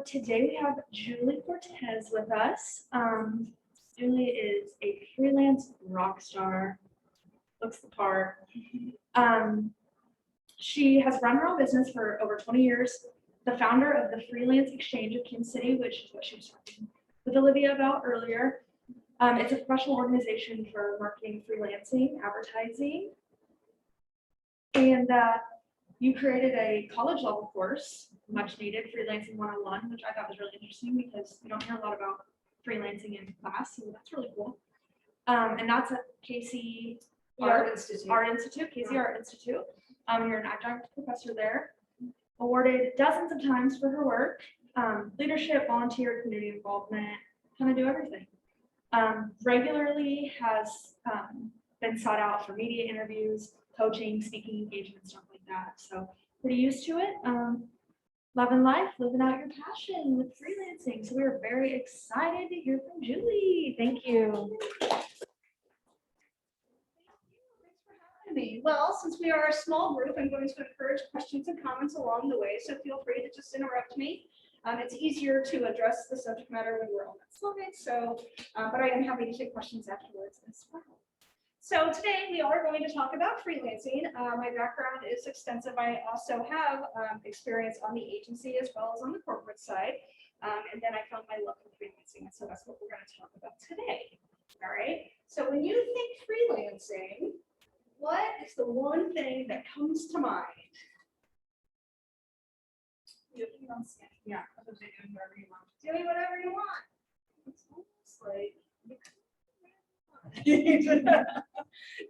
today we have Julie Cortez with us. Julie is a freelance rock star, looks the part. She has run her own business for over 20 years, the founder of the Freelance Exchange of Kansas City, which is what she was talking with Olivia about earlier. It's a professional organization for marketing, freelancing, advertising. And you created a college level course, much needed, Freelancing 101, which I thought was really interesting because you don't hear a lot about freelancing in class, so that's really cool. And that's at KC Art Institute, KC Art Institute. You're an adjunct professor there, awarded dozens of times for her work, leadership, volunteer, community involvement, kind of do everything. Regularly has been sought out for media interviews, coaching, speaking engagement, stuff like that. So pretty used to it. Loving life, living out your passion with freelancing. So we're very excited to hear from Julie. Thank you. Well, since we are a small group, I'm going to encourage questions and comments along the way, so feel free to just interrupt me. It's easier to address the subject matter when we're on that slide, so, but I am happy to take questions afterwards as well. So today we are going to talk about freelancing. My background is extensive. I also have experience on the agency as well as on the corporate side, and then I found my love for freelancing, and so that's what we're going to talk about today. All right, so when you think freelancing, what is the one thing that comes to mind? Yeah, doing whatever you want. Doing whatever you want. It's almost like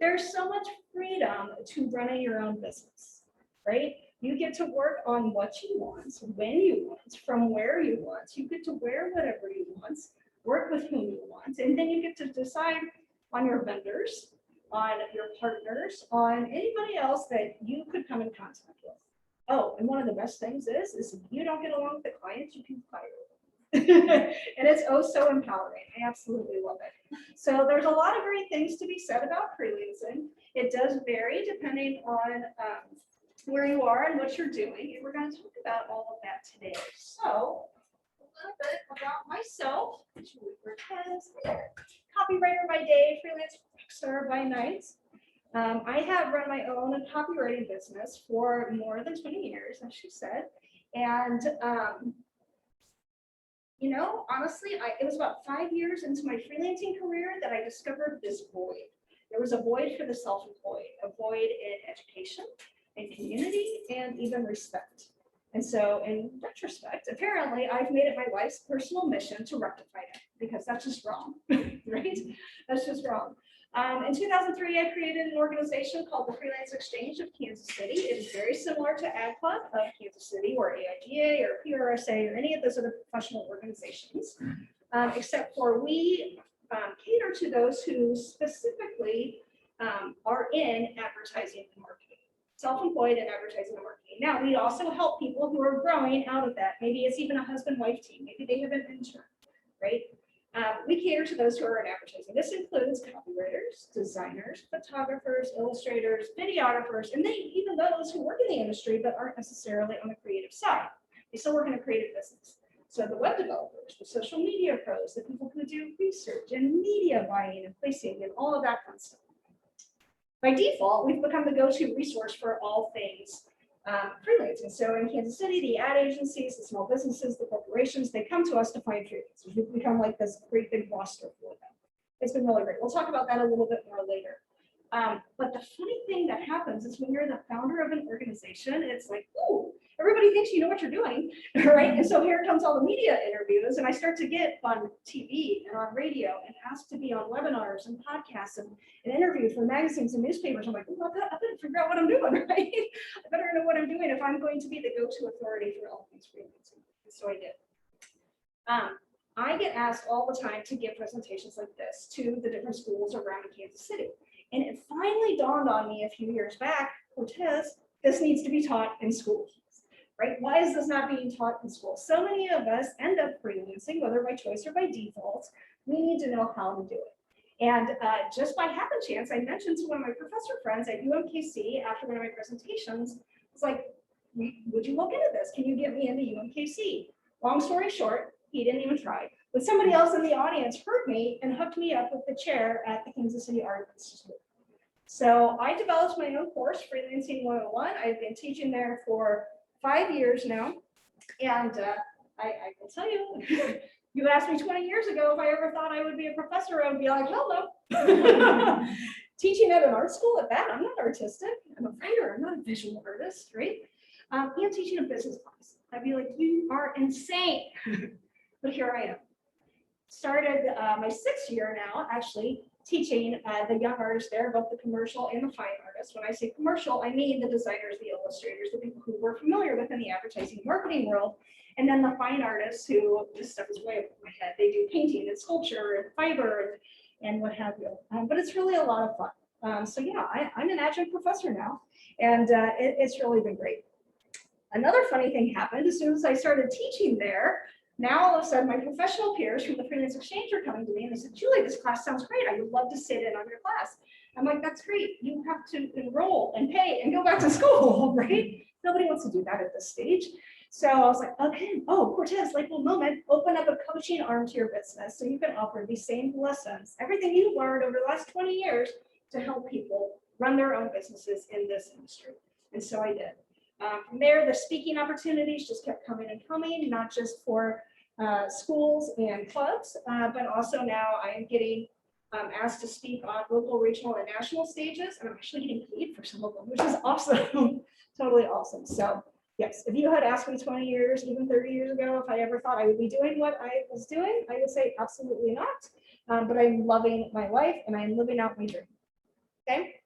there's so much freedom to running your own business, right? You get to work on what you want, when you want, from where you want. You get to wear whatever you want, work with whom you want, and then you get to decide on your vendors, on your partners, on anybody else that you could come in contact with. Oh, and one of the best things is if you don't get along with the clients, you can fire them. And it's oh so empowering. I absolutely love it. So there's a lot of great things to be said about freelancing. It does vary depending on where you are and what you're doing. And we're going to talk about all of that today. So a little bit about myself. Copywriter by day, freelance rockstar by night. I have run my own copywriting business for more than 20 years, as she said. And, you know, honestly, it was about 5 years into my freelancing career that I discovered this void. There was a void for the self-employed, a void in education, in community, and even respect. And so in retrospect, apparently I've made it my life's personal mission to rectify it because that's just wrong, right? That's just wrong. In 2003, I created an organization called the Freelance Exchange of Kansas City. It is very similar to Ad Club of Kansas City or AIGA or PRSA or any of those other professional organizations, except for we cater to those who specifically are in advertising and marketing, self-employed in advertising and marketing. Now, we also help people who are growing out of that. Maybe it's even a husband-wife team. Maybe they have an intern, right? We cater to those who are in advertising. This includes copywriters, designers, photographers, illustrators, videographers, and even those who work in the industry but aren't necessarily on the creative side. They still work in a creative business. So the web developers, the social media pros, the people who do research and media buying and placing and all of that fun stuff. By default, we've become the go-to resource for all things freelancing. So in Kansas City, the ad agencies, the small businesses, the corporations, they come to us to find freelancers. We've become like this great big roster for them. It's been really great. We'll talk about that a little bit more later. But the funny thing that happens is when you're the founder of an organization, it's like, oh, everybody thinks you know what you're doing, right? And so here comes all the media interviews, and I start to get on TV and on radio and asked to be on webinars and podcasts and interviewed for magazines and newspapers. I'm like, oh, I better figure out what I'm doing, right? I better know what I'm doing if I'm going to be the go-to authority for all things freelancing. And so I did. I get asked all the time to give presentations like this to the different schools around Kansas City. And it finally dawned on me a few years back, Cortez, this needs to be taught in schools, right? Why is this not being taught in school? So many of us end up freelancing, whether by choice or by default. We need to know how to do it. And just by happen chance, I mentioned to one of my professor friends at UMKC after one of my presentations, it's like, would you look into this? Can you get me into UMKC? Long story short, he didn't even try. But somebody else in the audience heard me and hooked me up with the chair at the Kansas City Art Institute. So I developed my own course, Freelancing 101. I've been teaching there for 5 years now. And I will tell you, you asked me 20 years ago if I ever thought I would be a professor, I would be like, hell no. Teaching at an art school at that, I'm not artistic. I'm a writer, I'm not a visual artist, right? And teaching a business class. I'd be like, you are insane. But here I am. Started my 6th year now, actually, teaching the young artists there, both the commercial and the fine artists. When I say commercial, I mean the designers, the illustrators, the people who were familiar within the advertising marketing world, and then the fine artists who, this stuff is way over my head, they do painting and sculpture and fiber and what have you. But it's really a lot of fun. So yeah, I'm an adjunct professor now, and it's really been great. Another funny thing happened as soon as I started teaching there. Now, all of a sudden, my professional peers from the Freelance Exchange are coming to me and they said, Julie, this class sounds great. I would love to sit in on your class. I'm like, that's great. You have to enroll and pay and go back to school, right? Nobody wants to do that at this stage. So I was like, okay, oh, Cortez, like one moment, open up a coaching arm to your business so you can offer these same lessons, everything you've learned over the last 20 years to help people run their own businesses in this industry. And so I did. From there, the speaking opportunities just kept coming and coming, not just for schools and clubs, but also now I am getting asked to speak on local, regional, and national stages, and I'm actually getting paid for some of them, which is awesome, totally awesome. So yes, if you had asked me 20 years, even 30 years ago, if I ever thought I would be doing what I was doing, I would say absolutely not. But I'm loving my life and I'm living out my dream. Okay,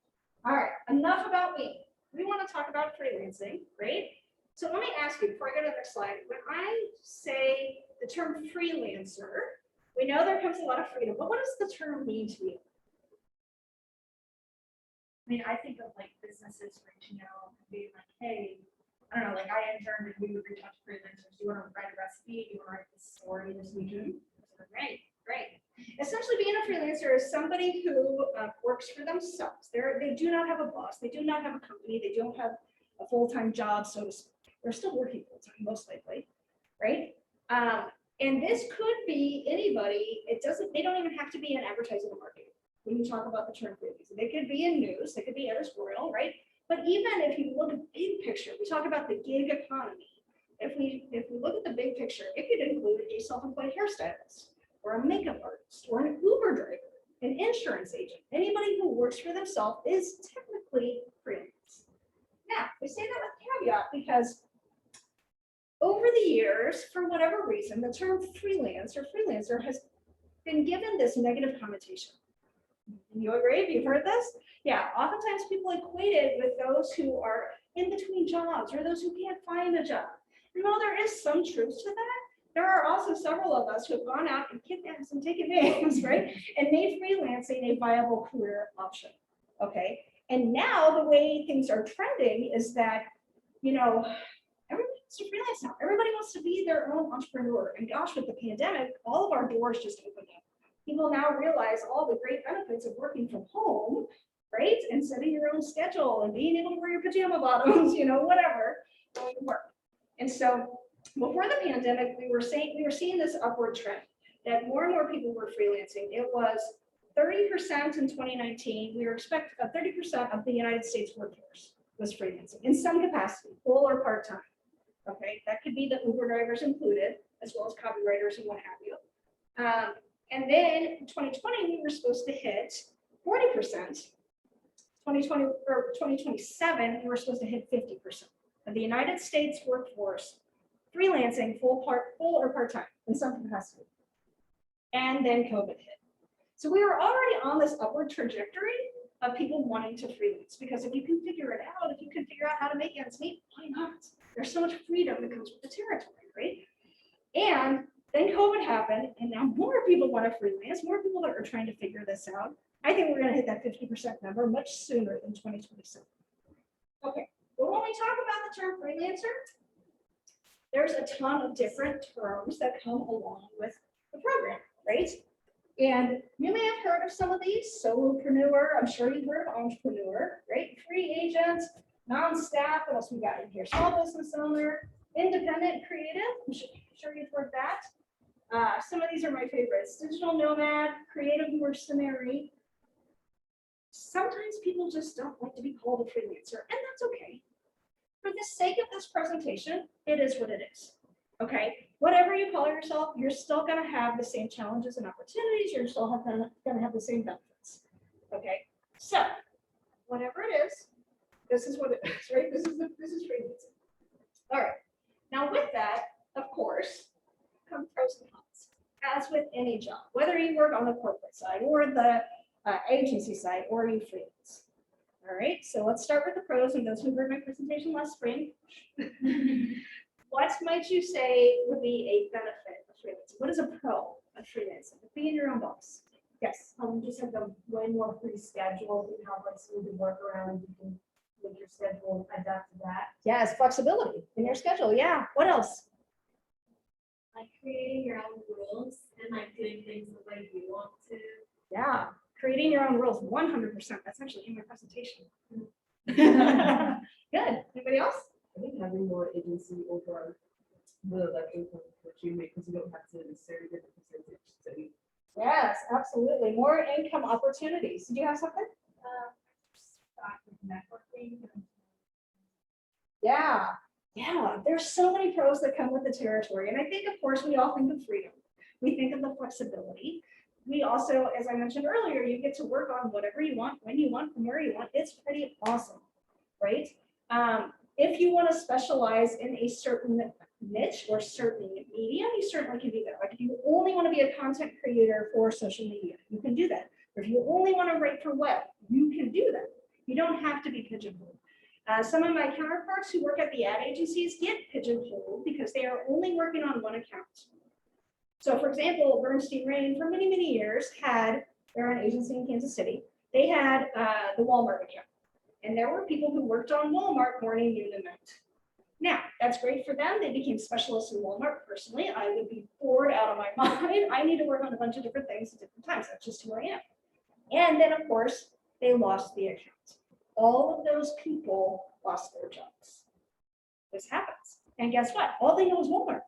all right, enough about me. We want to talk about freelancing, right? So let me ask you before I go to the next slide, when I say the term freelancer, we know there comes a lot of freedom, but what does the term mean to you? I mean, I think of like businesses reaching out and being like, hey, I don't know, like I interned and we would reach out to freelancers. Do you want to write a recipe? Do you want to write this story this weekend? Great, great. Essentially, being a freelancer is somebody who works for themselves. They do not have a boss. They do not have a company. They don't have a full-time job, so to speak. They're still working full-time, most likely, right? And this could be anybody. They don't even have to be in advertising or marketing when you talk about the term freelancing. They could be in news. They could be editorial, right? But even if you look at the big picture, we talk about the gig economy. If we look at the big picture, it could include a self-employed hairstylist, or a makeup artist, or an Uber driver, an insurance agent. Anybody who works for themselves is technically freelance. Now, we say that with caveat because over the years, for whatever reason, the term freelance or freelancer has been given this negative connotation. You agree? Have you heard this? Yeah, oftentimes people equate it with those who are in between jobs or those who can't find a job. And while there is some truth to that, there are also several of us who have gone out and kicked ass and taken names, right? And made freelancing a viable career option, okay? And now the way things are trending is that, everybody wants to freelance now. Everybody wants to be their own entrepreneur. And gosh, with the pandemic, all of our doors just opened up. People now realize all the great benefits of working from home, right? And setting your own schedule and being able to wear your pajama bottoms, whatever, going to work. And so before the pandemic, we were seeing this upward trend that more and more people were freelancing. It was 30% in 2019. We were expecting 30% of the United States workforce was freelancing in some capacity, full or part-time. Okay, that could be the Uber drivers included, as well as copywriters and what have you. And then in 2020, we were supposed to hit 40%. 2020 or 2027, we were supposed to hit 50% of the United States workforce freelancing full or part-time in some capacity. And then COVID hit. So we were already on this upward trajectory of people wanting to freelance, because if you can figure it out, if you can figure out how to make ends meet, why not? There's so much freedom that comes with the territory, right? And then COVID happened, and now more people want to freelance, more people that are trying to figure this out. I think we're going to hit that 50% number much sooner than 2027. Okay, but when we talk about the term freelancer, there's a ton of different terms that come along with the program, right? And you may have heard of some of these: solopreneur, I'm sure you've heard of entrepreneur, right? Free agent, non-staff, what else we got in here? Small business owner, independent creative, I'm sure you toward that. Some of these are my favorites. Digital nomad, creative mercenary. Sometimes people just don't like to be called a freelancer, and that's okay. For the sake of this presentation, it is what it is. Okay, whatever you call yourself, you're still going to have the same challenges and opportunities. You're still going to have the same benefits. Okay, so whatever it is, this is what it is, right? This is freelancing. All right. Now with that, of course, come pros and cons. As with any job, whether you work on the corporate side or the agency side, or you freelance. All right. So let's start with the pros. And those who heard my presentation last spring. What might you say would be a benefit of freelancing? What is a pro of freelancing? Being your own boss. Yes. Just have the way more free schedule. You have like smooth work around. You can make your schedule adapt to that. Yes, flexibility in your schedule. Yeah. What else? Like creating your own rules and like doing things the way you want to. Yeah. Creating your own rules. 100%. That's actually in my presentation. Good. Anybody else? I think having more agency over the like income that you make, because you don't have to necessarily get the percentage. So you Yes, absolutely. More income opportunities. Did you have something? Networking. Yeah. Yeah. There's so many pros that come with the territory. And I think, of course, we all think of freedom. We think of the flexibility. We also, as I mentioned earlier, you get to work on whatever you want, when you want, from where you want. It's pretty awesome, right? If you want to specialize in a certain niche or certain media, you certainly can do that. Like if you only want to be a content creator for social media, you can do that. Or if you only want to write for web, you can do that. You don't have to be pigeonholed. Some of my counterparts who work at the ad agencies get pigeonholed because they are only working on one account. So for example, Bernstein Rain for many, many years they're an agency in Kansas City. They had the Walmart account. And there were people who worked on Walmart morning, noon, and night. Now, that's great for them. They became specialists in Walmart. Personally, I would be bored out of my mind. I need to work on a bunch of different things at different times. That's just who I am. And then, of course, they lost the account. All of those people lost their jobs. This happens. And guess what? All they know is Walmart,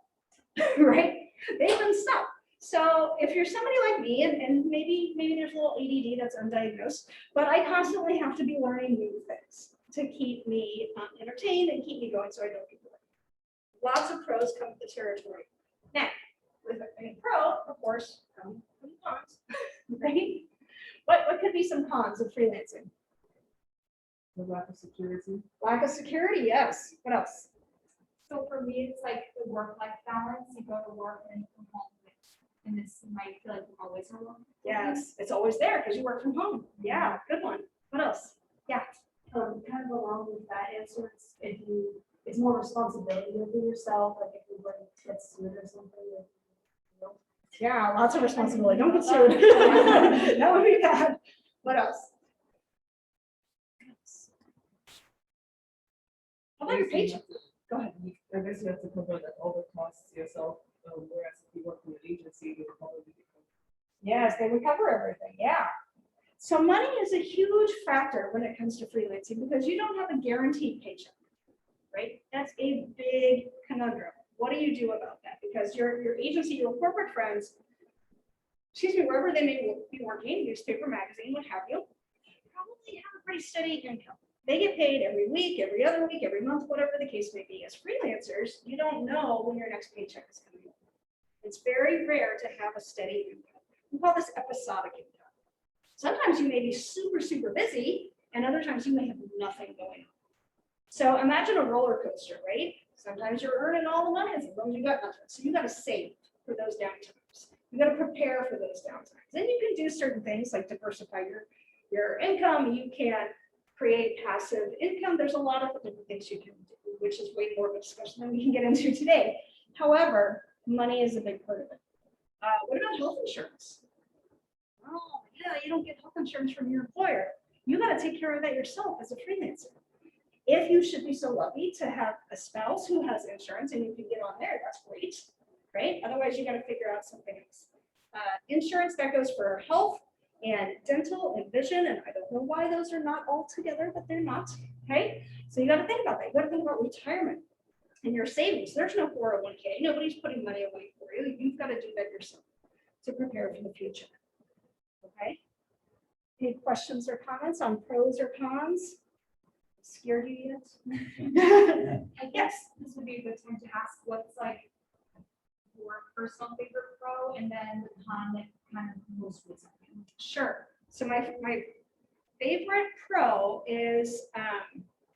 right? They've been stuck. So if you're somebody like me, and maybe there's a little ADD that's undiagnosed, but I constantly have to be learning new things to keep me entertained and keep me going so I don't get bored. Lots of pros come with the territory. Now, with a pro, of course, come some cons, right? What could be some cons of freelancing? the lack of security. Lack of security, yes. What else? So for me, it's like the work-life balance. You go to work and come home, and this might feel like you're always alone. Yes, it's always there because you work from home. Yeah, good one. What else? Yeah. Kind of along with that answer, it's more responsibility over yourself. Like if you were to get sued or something. Yeah, lots of responsibility. Don't get sued. That would be bad. What else? How about your paycheck? Go ahead. I guess you have to cover like all the costs yourself, whereas if you work in an agency, you would probably be. Yes, they would cover everything. Yeah. So money is a huge factor when it comes to freelancing because you don't have a guaranteed paycheck, right? That's a big conundrum. What do you do about that? Because your agency, your corporate friends, excuse me, wherever they may be working, newspaper, magazine, what have you, probably have a pretty steady income. They get paid every week, every other week, every month, whatever the case may be. As freelancers, you don't know when your next paycheck is coming in. It's very rare to have a steady income. We call this episodic income. Sometimes you may be super, super busy, and other times you may have nothing going on. So imagine a roller coaster, right? Sometimes you're earning all the money, and sometimes you got nothing. So you got to save for those downtimes. You got to prepare for those downtimes. Then you can do certain things like diversify your income. You can create passive income. There's a lot of different things you can do, which is way more of a discussion than we can get into today. However, money is a big part of it. What about health insurance? Oh, yeah, you don't get health insurance from your employer. You got to take care of that yourself as a freelancer. If you should be so lucky to have a spouse who has insurance and you can get on there, that's great, right? Otherwise, you got to figure out something else. Insurance, that goes for health and dental and vision, and I don't know why those are not all together, but they're not, okay? So you got to think about that. You got to think about retirement. and your savings. There's no 401k. Nobody's putting money away for you. You've got to do that yourself to prepare for the future. Okay? Any questions or comments on pros or cons? Scared you yet? I guess this would be a good time to ask what's like your personal favorite pro and then the con that kind of most recent. Sure. So my favorite pro is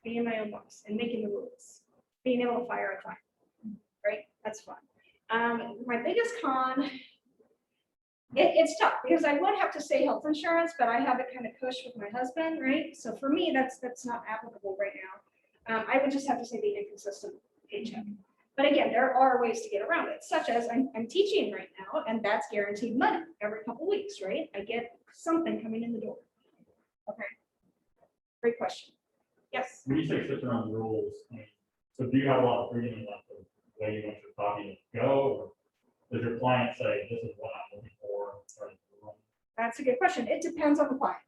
being my own boss and making the rules, being able to fire a client, right? That's fun. My biggest con, it's tough because I would have to say health insurance, but I have it kind of cushed with my husband, right? So for me, that's not applicable right now. I would just have to say the inconsistent paycheck. But again, there are ways to get around it, such as I'm teaching right now, and that's guaranteed money every couple weeks, right? I get something coming in the door. Okay. Great question. Yes. When you say switch around the rules, so do you have a lot of freedom about the way you want your copy to go? Or does your client say, this is what I'm looking for? That's a good question. It depends on the client.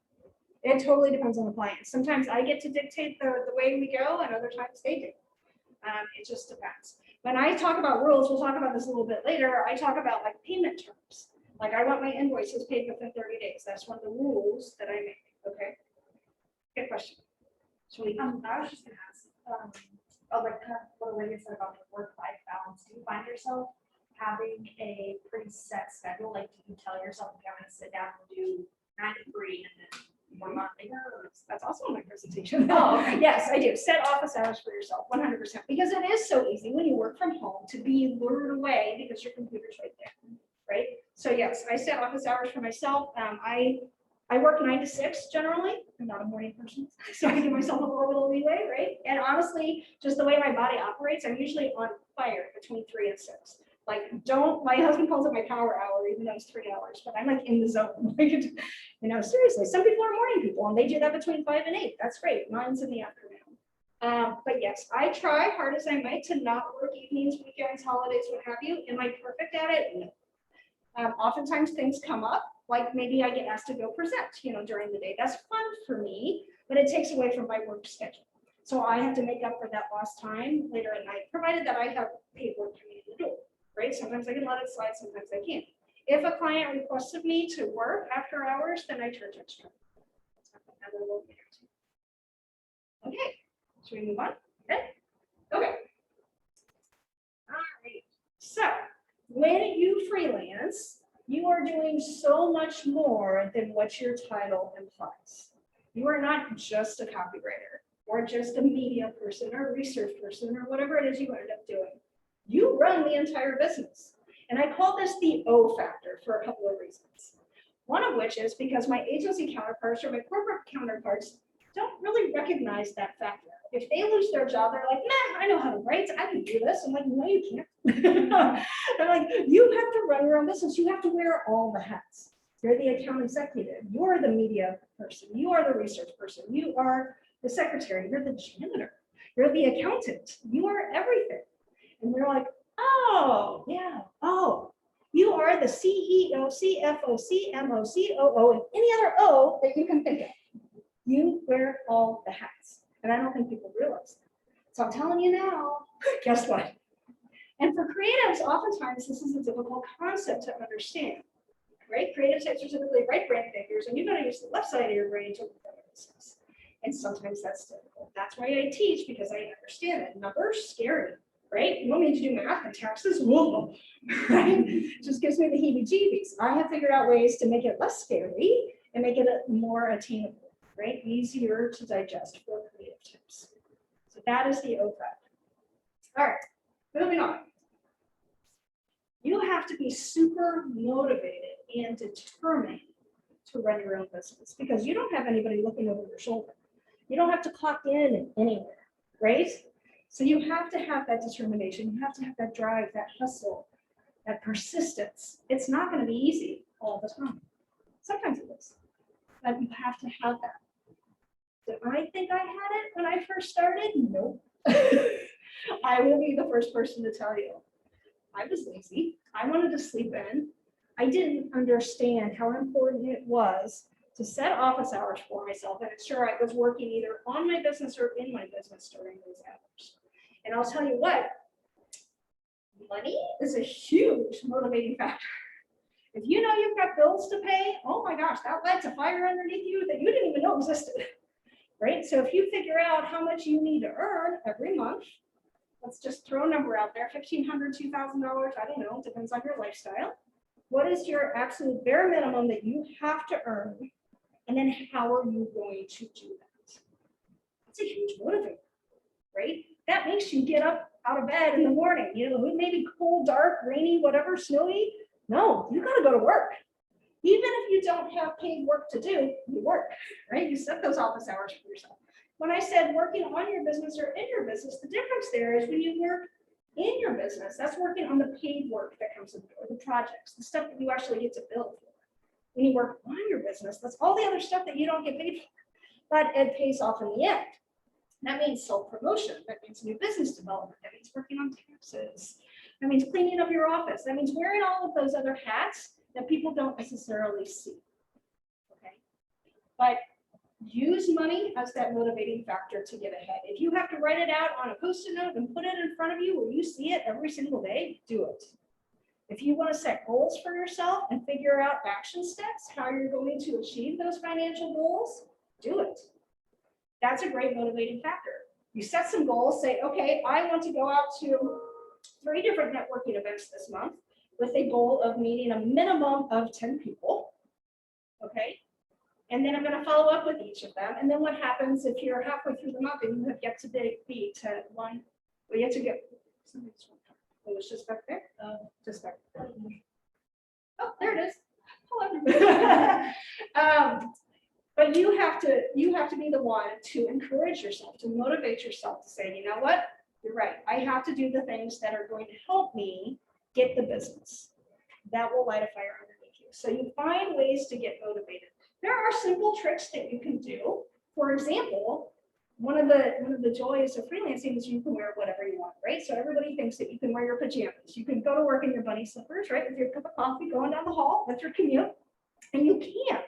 It totally depends on the client. Sometimes I get to dictate the way we go, and other times they do. It just depends. When I talk about rules, we'll talk about this a little bit later. I talk about like payment terms. Like I want my invoices paid within 30 days. That's one of the rules that I make. Okay. Good question. I was just gonna ask, like kind of what Olivia said about the work-life balance. Do you find yourself having a pretty set schedule? Like, do you tell yourself you're gonna sit down and do 9 to 3 and then 1 month later? That's also in my presentation. Oh, okay. Yes, I do. Set office hours for yourself, 100%. Because it is so easy when you work from home to be lured away because your computer's right there, right? So yes, I set office hours for myself. I work 9 to 6 generally. I'm not a morning person, so I give myself a little leeway, right? And honestly, just the way my body operates, I'm usually on fire between 3 and 6. Like, my husband calls it my power hour, even though it's 3 hours, but I'm like in the zone. Seriously, some people are morning people and they do that between 5 and 8. That's great. Mine's in the afternoon. But yes, I try hard as I might to not work evenings, weekends, holidays, what have you. Am I perfect at it? No. Oftentimes things come up, like maybe I get asked to go present, during the day. That's fun for me, but it takes away from my work schedule. So I have to make up for that lost time later at night, provided that I have paperwork coming in the door, right? Sometimes I can let it slide, sometimes I can't. If a client requested me to work after hours, then I charge extra. Another little bit. Okay, should we move on? Okay. All right, so when you freelance, you are doing so much more than what your title implies. You are not just a copywriter or just a media person or a research person or whatever it is you ended up doing. You run the entire business. And I call this the O factor for a couple of reasons. One of which is because my agency counterparts or my corporate counterparts don't really recognize that factor. If they lose their job, they're like, nah, I know how to write. I can do this. I'm like, no, you can't. They're like, you have to run your own business. You have to wear all the hats. You're the account executive. You're the media person. You are the research person. You are the secretary. You're the janitor. You're the accountant. You are everything. And they're like, oh, yeah. Oh, you are the CEO, CFO, CMO, COO, and any other O that you can think of. You wear all the hats. And I don't think people realize that. So I'm telling you now, guess what? And for creatives, oftentimes this is a difficult concept to understand, right? Creative types are typically right brain thinkers, and you've got to use the left side of your brain to look at business. And sometimes that's difficult. That's why I teach, because I understand it. Numbers, scary, right? You want me to do math and taxes? Whoa, right? Just gives me the heebie-jeebies. I have figured out ways to make it less scary and make it more attainable, right? Easier to digest for creative types. So that is the O factor. All right, moving on. You have to be super motivated and determined to run your own business because you don't have anybody looking over your shoulder. You don't have to clock in anywhere, right? So you have to have that determination. You have to have that drive, that hustle, that persistence. It's not going to be easy all the time. Sometimes it is, but you have to have that. Did I think I had it when I first started? Nope. I will be the first person to tell you. I was lazy. I wanted to sleep in. I didn't understand how important it was to set office hours for myself and ensure I was working either on my business or in my business during those hours. And I'll tell you what, Money is a huge motivating factor. If you know you've got bills to pay, oh my gosh, that lights a fire underneath you that you didn't even know existed, right? So if you figure out how much you need to earn every month, let's just throw a number out there, $1,500, $2,000, I don't know, depends on your lifestyle. What is your absolute bare minimum that you have to earn? And then how are you going to do that? That's a huge motivator, right? That makes you get up out of bed in the morning, you know, it may be cold, dark, rainy, whatever, snowy. No, you gotta go to work. Even if you don't have paid work to do, you work, right? You set those office hours for yourself. When I said working on your business or in your business, the difference there is when you work in your business, that's working on the paid work that comes in, or the projects, the stuff that you actually get to bill for. When you work on your business, that's all the other stuff that you don't get paid for, but it pays off in the end. That means self-promotion, that means new business development, that means working on taxes, that means cleaning up your office, that means wearing all of those other hats that people don't necessarily see. Okay, but use money as that motivating factor to get ahead. If you have to write it out on a Post-it note and put it in front of you where you see it every single day, do it. If you want to set goals for yourself and figure out action steps, how you're going to achieve those financial goals, do it. That's a great motivating factor. You set some goals, say, okay, I want to go out to 3 different networking events this month with a goal of meeting a minimum of 10 people. Okay. And then I'm going to follow up with each of them. And then what happens if you're halfway through the month and you have yet to be to one, well, yet to get, it was just back there. Just back there. Oh, there it is. Hello. But you have to be the one to encourage yourself, to motivate yourself to say, you know what, you're right. I have to do the things that are going to help me get the business. That will light a fire underneath you. So you find ways to get motivated. There are simple tricks that you can do. For example, one of the joys of freelancing is you can wear whatever you want, right? So everybody thinks that you can wear your pajamas. You can go to work in your bunny slippers, right? With your cup of coffee going down the hall with your commute, and you can.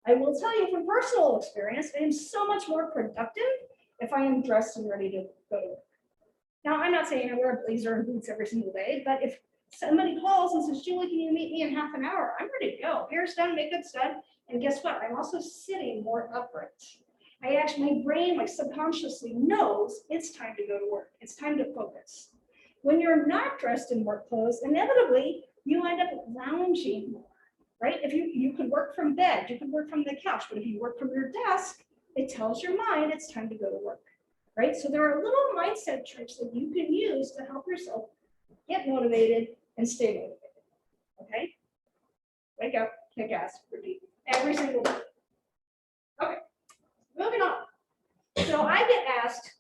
I will tell you from personal experience, I am so much more productive if I am dressed and ready to go to work. Now, I'm not saying I wear a blazer and boots every single day, but if somebody calls and says, Julie, can you meet me in half an hour? I'm ready to go. Hair's done, makeup's done. And guess what? I'm also sitting more upright. My brain, like subconsciously knows it's time to go to work. It's time to focus. When you're not dressed in work clothes, inevitably you end up lounging more, right? If you could work from bed, you could work from the couch, but if you work from your desk, it tells your mind it's time to go to work, right? So there are little mindset tricks that you can use to help yourself get motivated and stay motivated, okay? Wake up, kick ass, repeat every single day. Okay, moving on. So I get asked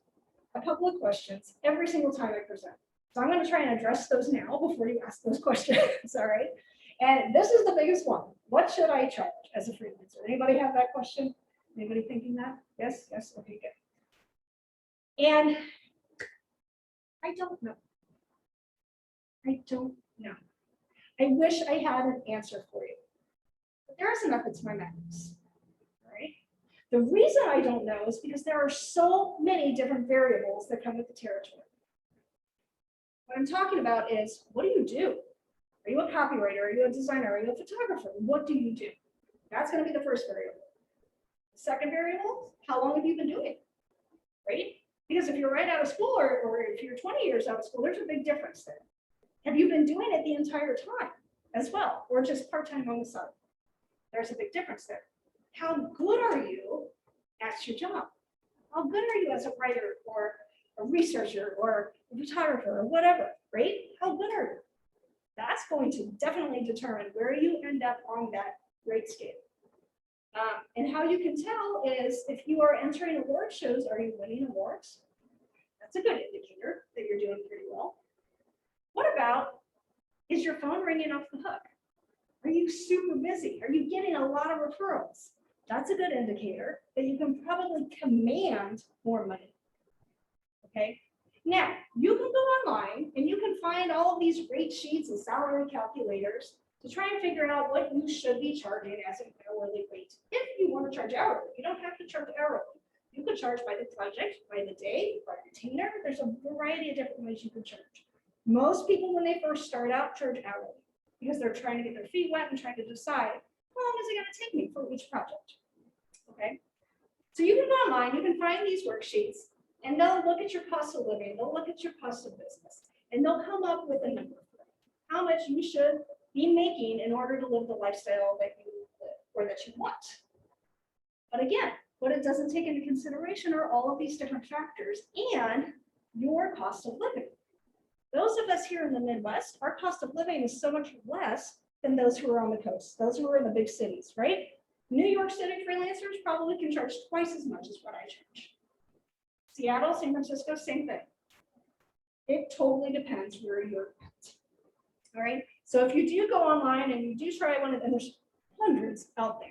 a couple of questions every single time I present. So I'm going to try and address those now before you ask those questions, all right? And this is the biggest one. What should I charge as a freelancer? Anybody have that question? Anybody thinking that? Yes, yes, okay, good. And I don't know. I don't know. I wish I had an answer for you, but there isn't up to my max, right? The reason I don't know is because there are so many different variables that come with the territory. What I'm talking about is, what do you do? Are you a copywriter? Are you a designer? Are you a photographer? What do you do? That's going to be the first variable. The second variable, how long have you been doing it, right? Because if you're right out of school or if you're 20 years out of school, there's a big difference there. Have you been doing it the entire time as well, or just part-time on the side? There's a big difference there. How good are you at your job? How good are you as a writer or a researcher or a photographer or whatever, right? How good are you? That's going to definitely determine where you end up on that rate scale. And how you can tell is if you are entering award shows, are you winning awards? That's a good indicator that you're doing pretty well. What about, is your phone ringing off the hook? Are you super busy? Are you getting a lot of referrals? That's a good indicator that you can probably command more money. Okay. Now, you can go online and you can find all of these rate sheets and salary calculators to try and figure out what you should be charging as an hourly rate. If you want to charge hourly, you don't have to charge hourly. You could charge by the project, by the day, by retainer. There's a variety of different ways you can charge. Most people, when they first start out, charge hourly because they're trying to get their feet wet and trying to decide how long is it going to take me for each project. Okay. So you can go online, you can find these worksheets, and they'll look at your cost of living, they'll look at your cost of business, and they'll come up with a number for how much you should be making in order to live the lifestyle that you live or that you want. But again, what it doesn't take into consideration are all of these different factors and your cost of living. Those of us here in the Midwest, our cost of living is so much less than those who are on the coast, those who are in the big cities, right? New York City freelancers probably can charge twice as much as what I charge. Seattle, San Francisco, same thing. It totally depends where you're at. All right. So if you do go online and you do try one of them, there's hundreds out there,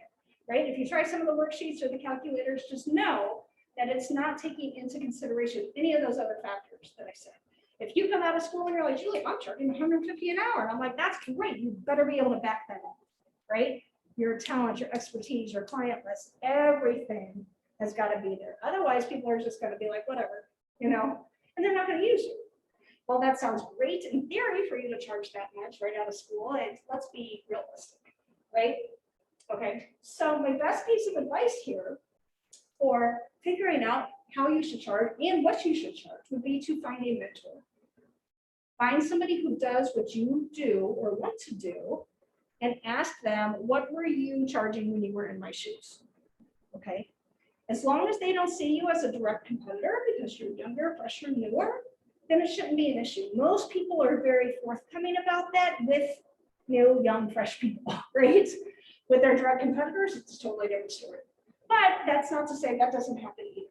right? If you try some of the worksheets or the calculators, just know that it's not taking into consideration any of those other factors that I said. If you come out of school and you're like, Julie, I'm charging $150 an hour. I'm like, that's great. You better be able to back that up, right? Your talent, your expertise, your client list, everything has got to be there. Otherwise, people are just going to be like, whatever, you know, and they're not going to use you. Well, that sounds great in theory for you to charge that much right out of school. And let's be realistic, right? Okay. So my best piece of advice here for figuring out how you should charge and what you should charge would be to find a mentor. Find somebody who does what you do or want to do and ask them, what were you charging when you were in my shoes? Okay. As long as they don't see you as a direct competitor because you're younger, fresher, newer, then it shouldn't be an issue. Most people are very forthcoming about that with new, young, fresh people, right? With their direct competitors, it's a totally different story. But that's not to say that doesn't happen either.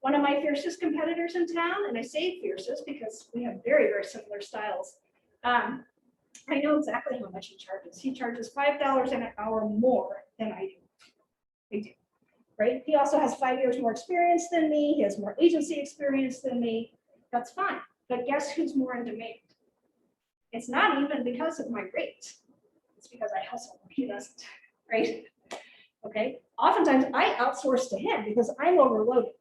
One of my fiercest competitors in town, and I say fiercest because we have very, very similar styles. I know exactly how much he charges. He charges $5 an hour more than I do. I do, right? He also has 5 years more experience than me. He has more agency experience than me. That's fine. But guess who's more in demand? It's not even because of my rate. It's because I hustle. He doesn't, right? Okay. Oftentimes I outsource to him because I'm overloaded.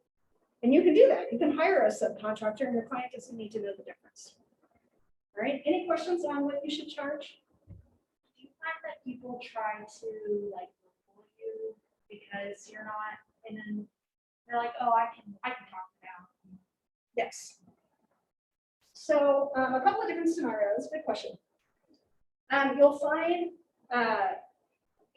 And you can do that. You can hire a subcontractor and your client doesn't need to know the difference. All right. Any questions on what you should charge? Do you find that people try to like fool you because you're not, and then they're like, oh, I can talk now. Yes. So a couple of different scenarios. Good question. You'll find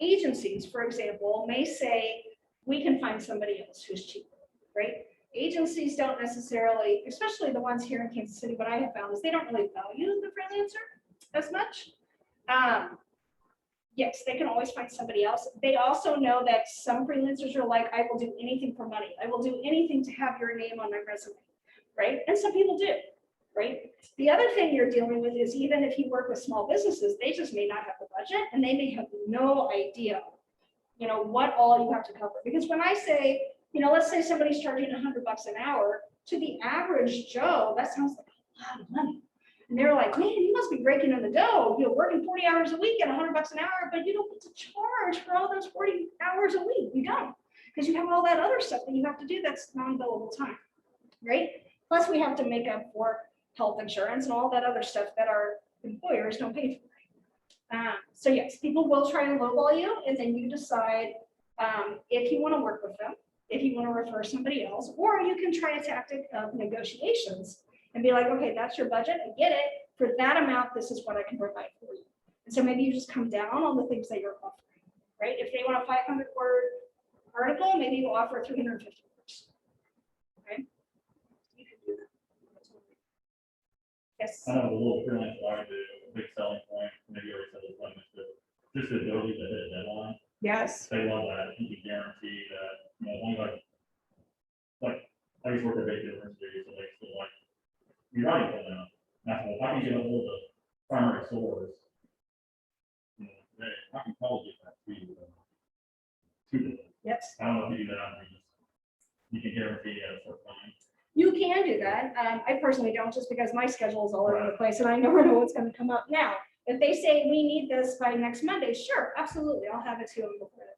agencies, for example, may say, we can find somebody else who's cheaper, right? Agencies don't necessarily, especially the ones here in Kansas City, what I have found is they don't really value the freelancer as much. Yes, they can always find somebody else. They also know that some freelancers are like, I will do anything for money. I will do anything to have your name on my resume, right? And some people do, right? The other thing you're dealing with is even if you work with small businesses, they just may not have the budget and they may have no idea, you know, what all you have to cover. Because when I say, you know, let's say somebody's charging $100 an hour, to the average Joe, that sounds like a lot of money. And they're like, man, you must be breaking in the dough, you know, working 40 hours a week at $100 an hour, but you don't get to charge for all those 40 hours a week. You don't, because you have all that other stuff that you have to do that's non-billable time, right? Plus we have to make up for health insurance and all that other stuff that our employers don't pay for. So yes, people will try and lowball you, and then you decide if you want to work with them, if you want to refer somebody else, or you can try a tactic of negotiations and be like, okay, that's your budget, I get it. For that amount, this is what I can provide for you. And so maybe you just come down on the things that you're offering, right? If they want a 500-word article, maybe you offer 350 words. Okay, you can do that. Yes. I know the little freelance that I do, a big selling point, maybe already said this one, is just the ability to hit a deadline. Yes. They love that. You can guarantee that, you know, only like I used to work at big university, so they still like, you're writing for them. That's what, I can get a hold of primary stores. You know, I can probably get that to you. Yes. I don't know if you do that, you can guarantee at a certain time. You can do that. I personally don't, just because my schedule is all over the place and I never know what's going to come up. Now, if they say we need this by next Monday, sure, absolutely, I'll have it to them before that.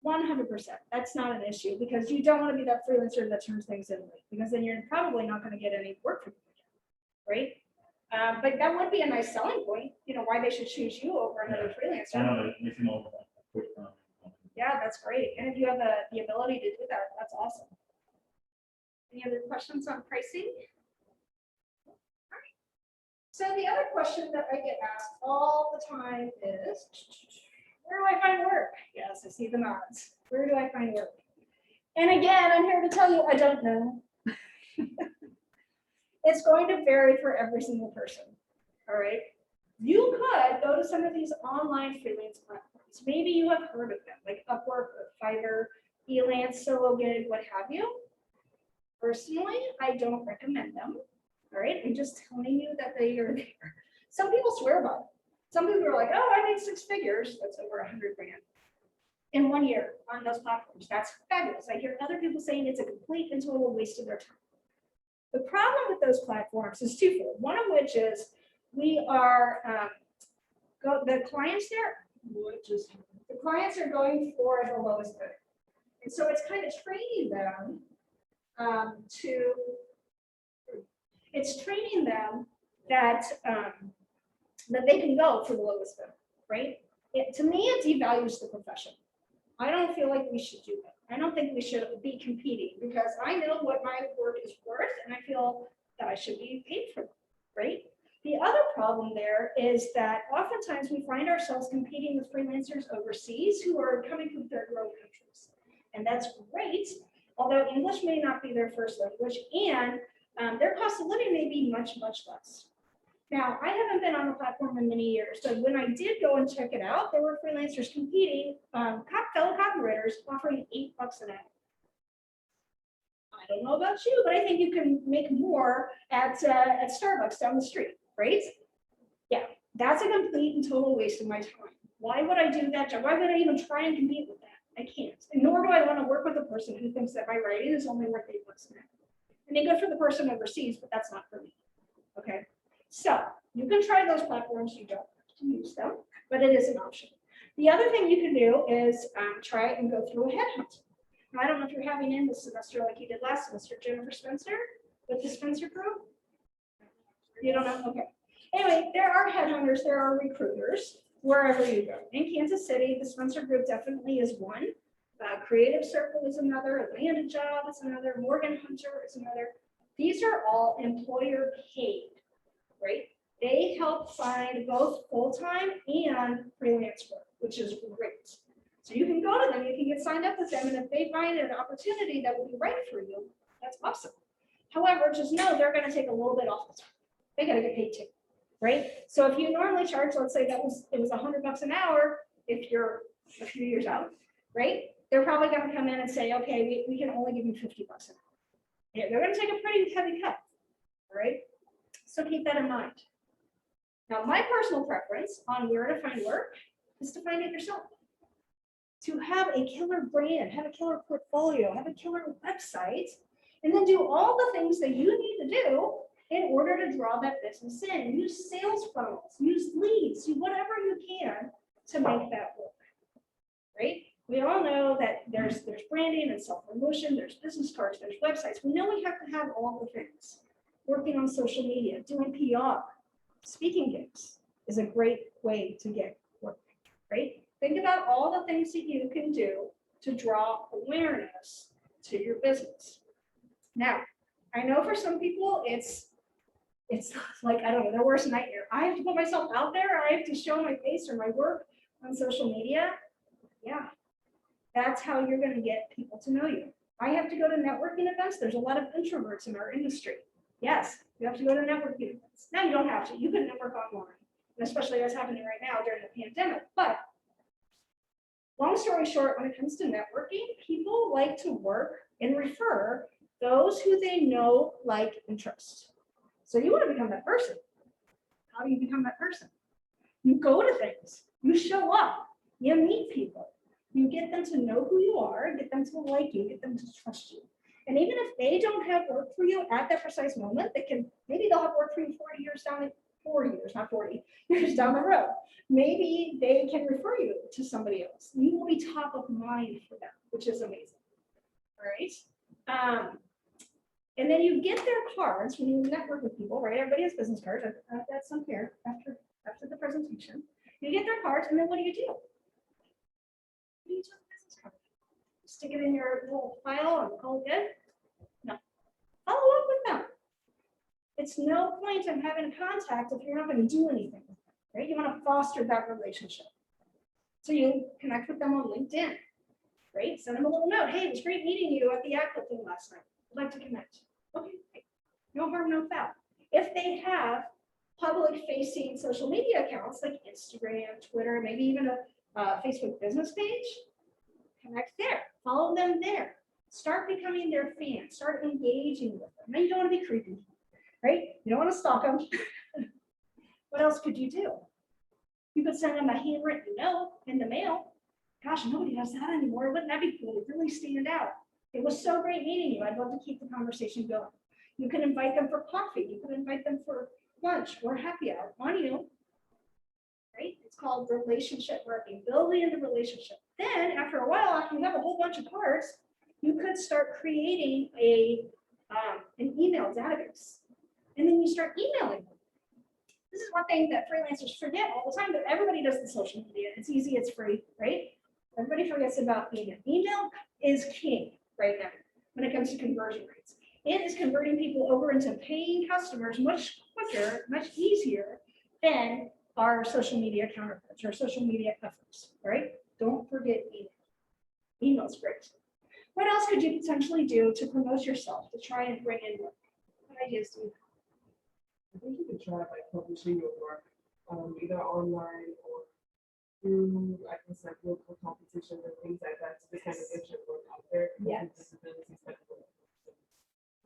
100%. That's not an issue, because you don't want to be that freelancer that turns things in late, because then you're probably not going to get any work from them, right? But that would be a nice selling point, you know, why they should choose you over another I freelancer. know that they seem all like quick. Yeah, that's great. And if you have the ability to do that, that's awesome. Any other questions on pricing? So the other question that I get asked all the time is, where do I find work? Yes, I see the nods. Where do I find work? And again, I'm here to tell you, I don't know. It's going to vary for every single person, all right? You could go to some of these online freelance platforms. Maybe you have heard of them, like Upwork or Fiverr, Freelance, Solo Gig, what have you. Personally, I don't recommend them, all right? I'm just telling you that they are there. Some people swear by it. Some people are like, oh, I made 6 figures. That's over 100 grand in 1 year on those platforms. That's fabulous. I hear other people saying it's a complete and total waste of their time. The problem with those platforms is twofold. One of which is we are, the clients there, the clients are going for the lowest bid. And so it's kind of training them that that they can go for the lowest bid, right? To me, it devalues the profession. I don't feel like we should do that. I don't think we should be competing because I know what my work is worth and I feel that I should be paid for it, right? The other problem there is that oftentimes we find ourselves competing with freelancers overseas who are coming from third world countries. And that's great, although English may not be their first language and their cost of living may be much, much less. Now, I haven't been on the platform in many years, but when I did go and check it out, there were freelancers competing, fellow copywriters offering $8 an hour. I don't know about you, but I think you can make more at Starbucks down the street, right? Yeah, that's a complete and total waste of my time. Why would I do that job? Why would I even try and compete with that? I can't. And nor do I want to work with a person who thinks that my writing is only worth $8 an hour. I mean, good for the person overseas, but that's not for me. Okay. So you can try those platforms. You don't have to use them, but it is an option. The other thing you can do is try and go through a headhunt. Now, I don't know if you're having in this semester like you did last semester, Jennifer Spencer with the Spencer Group. You don't know? Okay. Anyway, there are headhunters, there are recruiters wherever you go. In Kansas City, the Spencer Group definitely is one. Creative Circle is another. Atlanta Job is another. Morgan Hunter is another. These are all employer paid. Right? They help find both full-time and freelance work, which is great. So you can go to them, you can get signed up with them, and if they find an opportunity that would be right for you, that's awesome. However, just know they're going to take a little bit off the top. They got to get paid too, right? So if you normally charge, let's say it was $100 an hour, if you're a few years out, right? They're probably going to come in and say, okay, we can only give you $50 an hour. Yeah, they're going to take a pretty heavy cut, all right? So keep that in mind. Now, my personal preference on where to find work is to find it yourself. To have a killer brand, have a killer portfolio, have a killer website, and then do all the things that you need to do in order to draw that business in. Use sales funnels, use leads, do whatever you can to make that work, right? We all know that there's branding and self-promotion, there's business cards, there's websites. We know we have to have all the things. Working on social media, doing PR, speaking gigs is a great way to get work, right? Think about all the things that you can do to draw awareness to your business. Now, I know for some people it's like, I don't know, their worst nightmare. I have to put myself out there, I have to show my face or my work on social media. Yeah, that's how you're going to get people to know you. I have to go to networking events. There's a lot of introverts in our industry. Yes, you have to go to networking events. Now you don't have to. You can network online, and especially what's happening right now during the pandemic. But long story short, when it comes to networking, people like to work and refer those who they know, like, and trust. So you want to become that person. How do you become that person? You go to things. You show up. You meet people. You get them to know who you are, get them to like you, get them to trust you. And even if they don't have work for you at that precise moment, maybe they'll have work for you 40 years, not 40 years down the road. Maybe they can refer you to somebody else. You will be top of mind for them, which is amazing. All right. And then you get their cards when you network with people, right? Everybody has business cards. I've got some here after the presentation. You get their cards, and then what do you do? What do you do with the business card? Stick it in your little file and call it good? No. Follow up with them. It's no point in having contact if you're not going to do anything with them, right? You want to foster that relationship. So you connect with them on LinkedIn, right? Send them a little note. Hey, it was great meeting you at the Aqua thing last night. I'd like to connect. Okay, great. No harm, no foul. If they have public-facing social media accounts like Instagram, Twitter, maybe even a Facebook business page, connect there. Follow them there. Start becoming their fan. Start engaging with them. Now you don't want to be creepy, right? You don't want to stalk them. What else could you do? You could send them a handwritten note in the mail. Gosh, nobody does that anymore. Wouldn't that be cool? Really stand out. It was so great meeting you. I'd love to keep the conversation going. You can invite them for coffee. You can invite them for lunch or happy hour on you. Right? It's called relationship marketing, building the relationship. Then after a while, after you have a whole bunch of cards, you could start creating an email database. And then you start emailing them. This is one thing that freelancers forget all the time, but everybody does the social media. It's easy, it's free, right? Everybody forgets about email. Email is king right now when it comes to conversion rates. It is converting people over into paying customers much quicker, much easier than our social media counterparts or social media efforts, right? Don't forget email. Email's great. What else could you potentially do to promote yourself, to try and bring in work? What ideas do you have? I think you could try like publishing your work, either online or through, I guess, like local competition and things like that to just kind of get your work out there. Yes. Disabilities that work.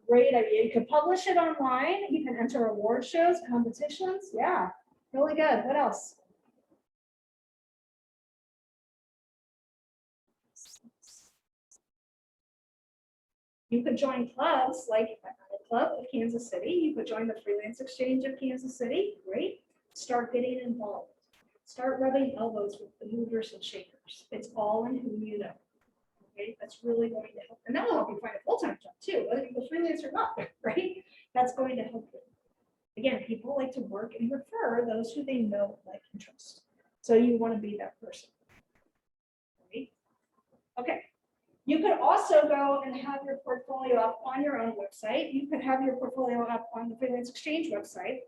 Great idea. You could publish it online. You can enter award shows, competitions. Yeah, really good. What else? You could join clubs like the Club of Kansas City. You could join the Freelance Exchange of Kansas City. Great. Start getting involved. Start rubbing elbows with the movers and shakers. It's all in who you know. Okay, that's really going to help. And that will help you find a full-time job too, whether you're a freelance or not, right? That's going to help you. Again, people like to work and refer those who they know, like, and trust. So you want to be that person. Right? Okay. You could also go and have your portfolio up on your own website. You could have your portfolio up on the Freelance Exchange website.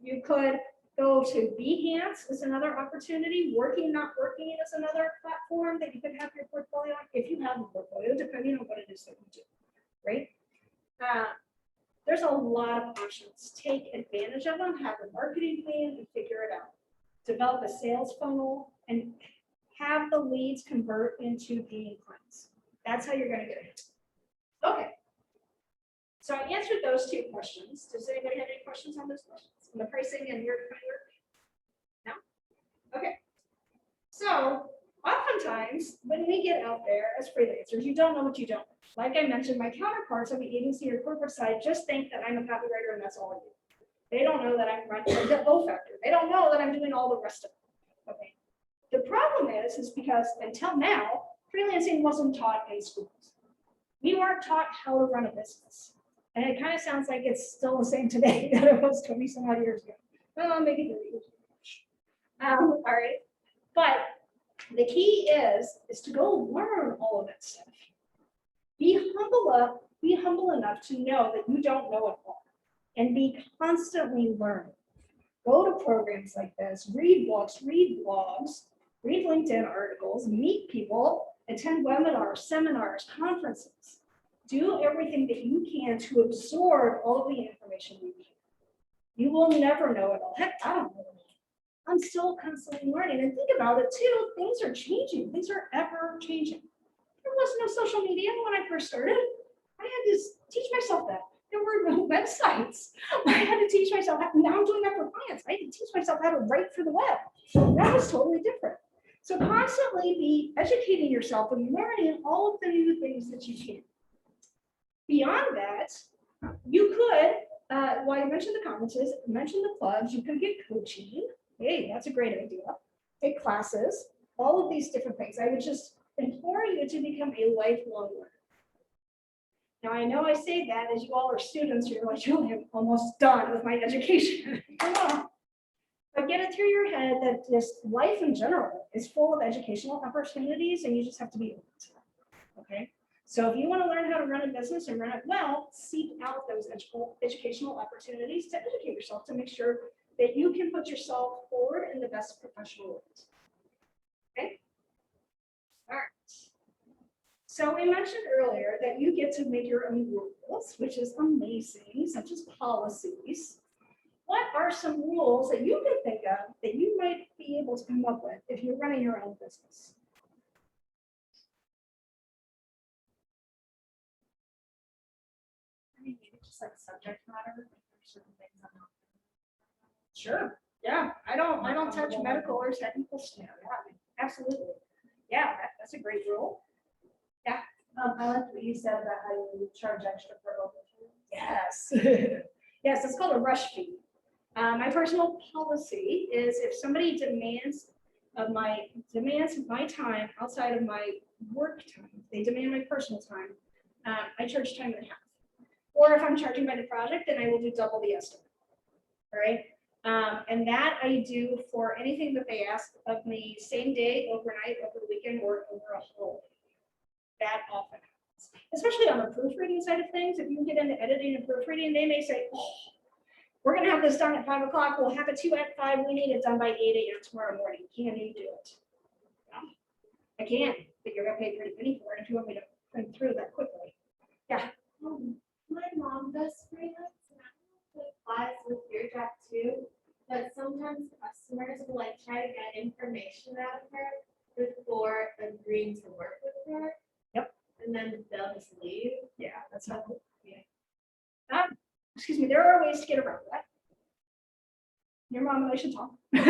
You could go to Behance is another opportunity. Working, not working is another platform that you could have your portfolio on if you have a portfolio, depending on what it is that you do, right? There's a lot of options. Take advantage of them, have a marketing plan and figure it out. Develop a sales funnel and have the leads convert into paying clients. That's how you're going to get it. Okay. So I answered those two questions. Does anybody have any questions on those questions? On the pricing and your No? Okay. So oftentimes when we get out there as freelancers, you don't know what you don't know. Like I mentioned, my counterparts on the agency or corporate side just think that I'm a copywriter and that's all I do. They don't know that I'm running the O factor. They don't know that I'm doing all the rest of it. Okay. The problem is because until now, freelancing wasn't taught in schools. We weren't taught how to run a business. And it kind of sounds like it's still the same today that it was 20 some odd years ago. Well, maybe 30 years ago. All right. But the key is to go learn all of that stuff. Be humble enough to know that you don't know it all and be constantly learning. Go to programs like this, read books, read blogs, read LinkedIn articles, meet people, attend webinars, seminars, conferences. Do everything that you can to absorb all the information you need. You will never know it all. Heck, I don't know it all. I'm still constantly learning. And think about it too, things are changing. Things are ever changing. There was no social media when I first started. I had to teach myself that. There were no websites. I had to teach myself how, now I'm doing that for clients. I had to teach myself how to write for the web. That was totally different. So constantly be educating yourself and learning all of the new things that you can. Beyond that, you could, well, I mentioned the conferences, I mentioned the clubs, you could get coaching. Hey, that's a great idea. Take classes, all of these different things. I would just implore you to become a lifelong learner. Now, I know I say that as you all are students, you're like, Julie, I'm almost done with my education. But get it through your head that just life in general is full of educational opportunities and you just have to be open to them. Okay? So if you want to learn how to run a business and run it well, seek out those educational opportunities to educate yourself to make sure that you can put yourself forward in the best professional ways. Okay? All right. So we mentioned earlier that you get to make your own rules, which is amazing, such as policies. What are some rules that you can think of that you might be able to come up with if you're running your own business? I mean, maybe just like subject matter, like there's certain things I'm not. Sure. Yeah, I don't touch medical or technical stuff. Yeah, absolutely. Yeah, that's a great rule. I like what you said about how you charge extra for overtime. Yes. Yes, it's called a rush fee. My personal policy is if somebody demands my time outside of my work time, they demand my personal time, I charge time and a half. Or if I'm charging by the project, then I will do double the estimate. All right. And that I do for anything that they ask of me, same day, overnight, over the weekend, or over a holiday. That often happens, especially on the proofreading side of things. If you get into editing and proofreading, they may say, oh, we're going to have this done at 5 o'clock. We'll have it to you at 5. We need it done by 8 a.m. tomorrow morning. Can you do it? No, I can, but you're going to pay a pretty penny for it if you want me to print through that quickly. Yeah. My mom does freelance, and I don't know if it applies with your job too, but sometimes customers will like try to get information out of her before agreeing to work with her. Yep. And then they'll just leave. Yeah, that's not. Yeah. Excuse me, there are ways to get around that. Your mom and I should talk. That's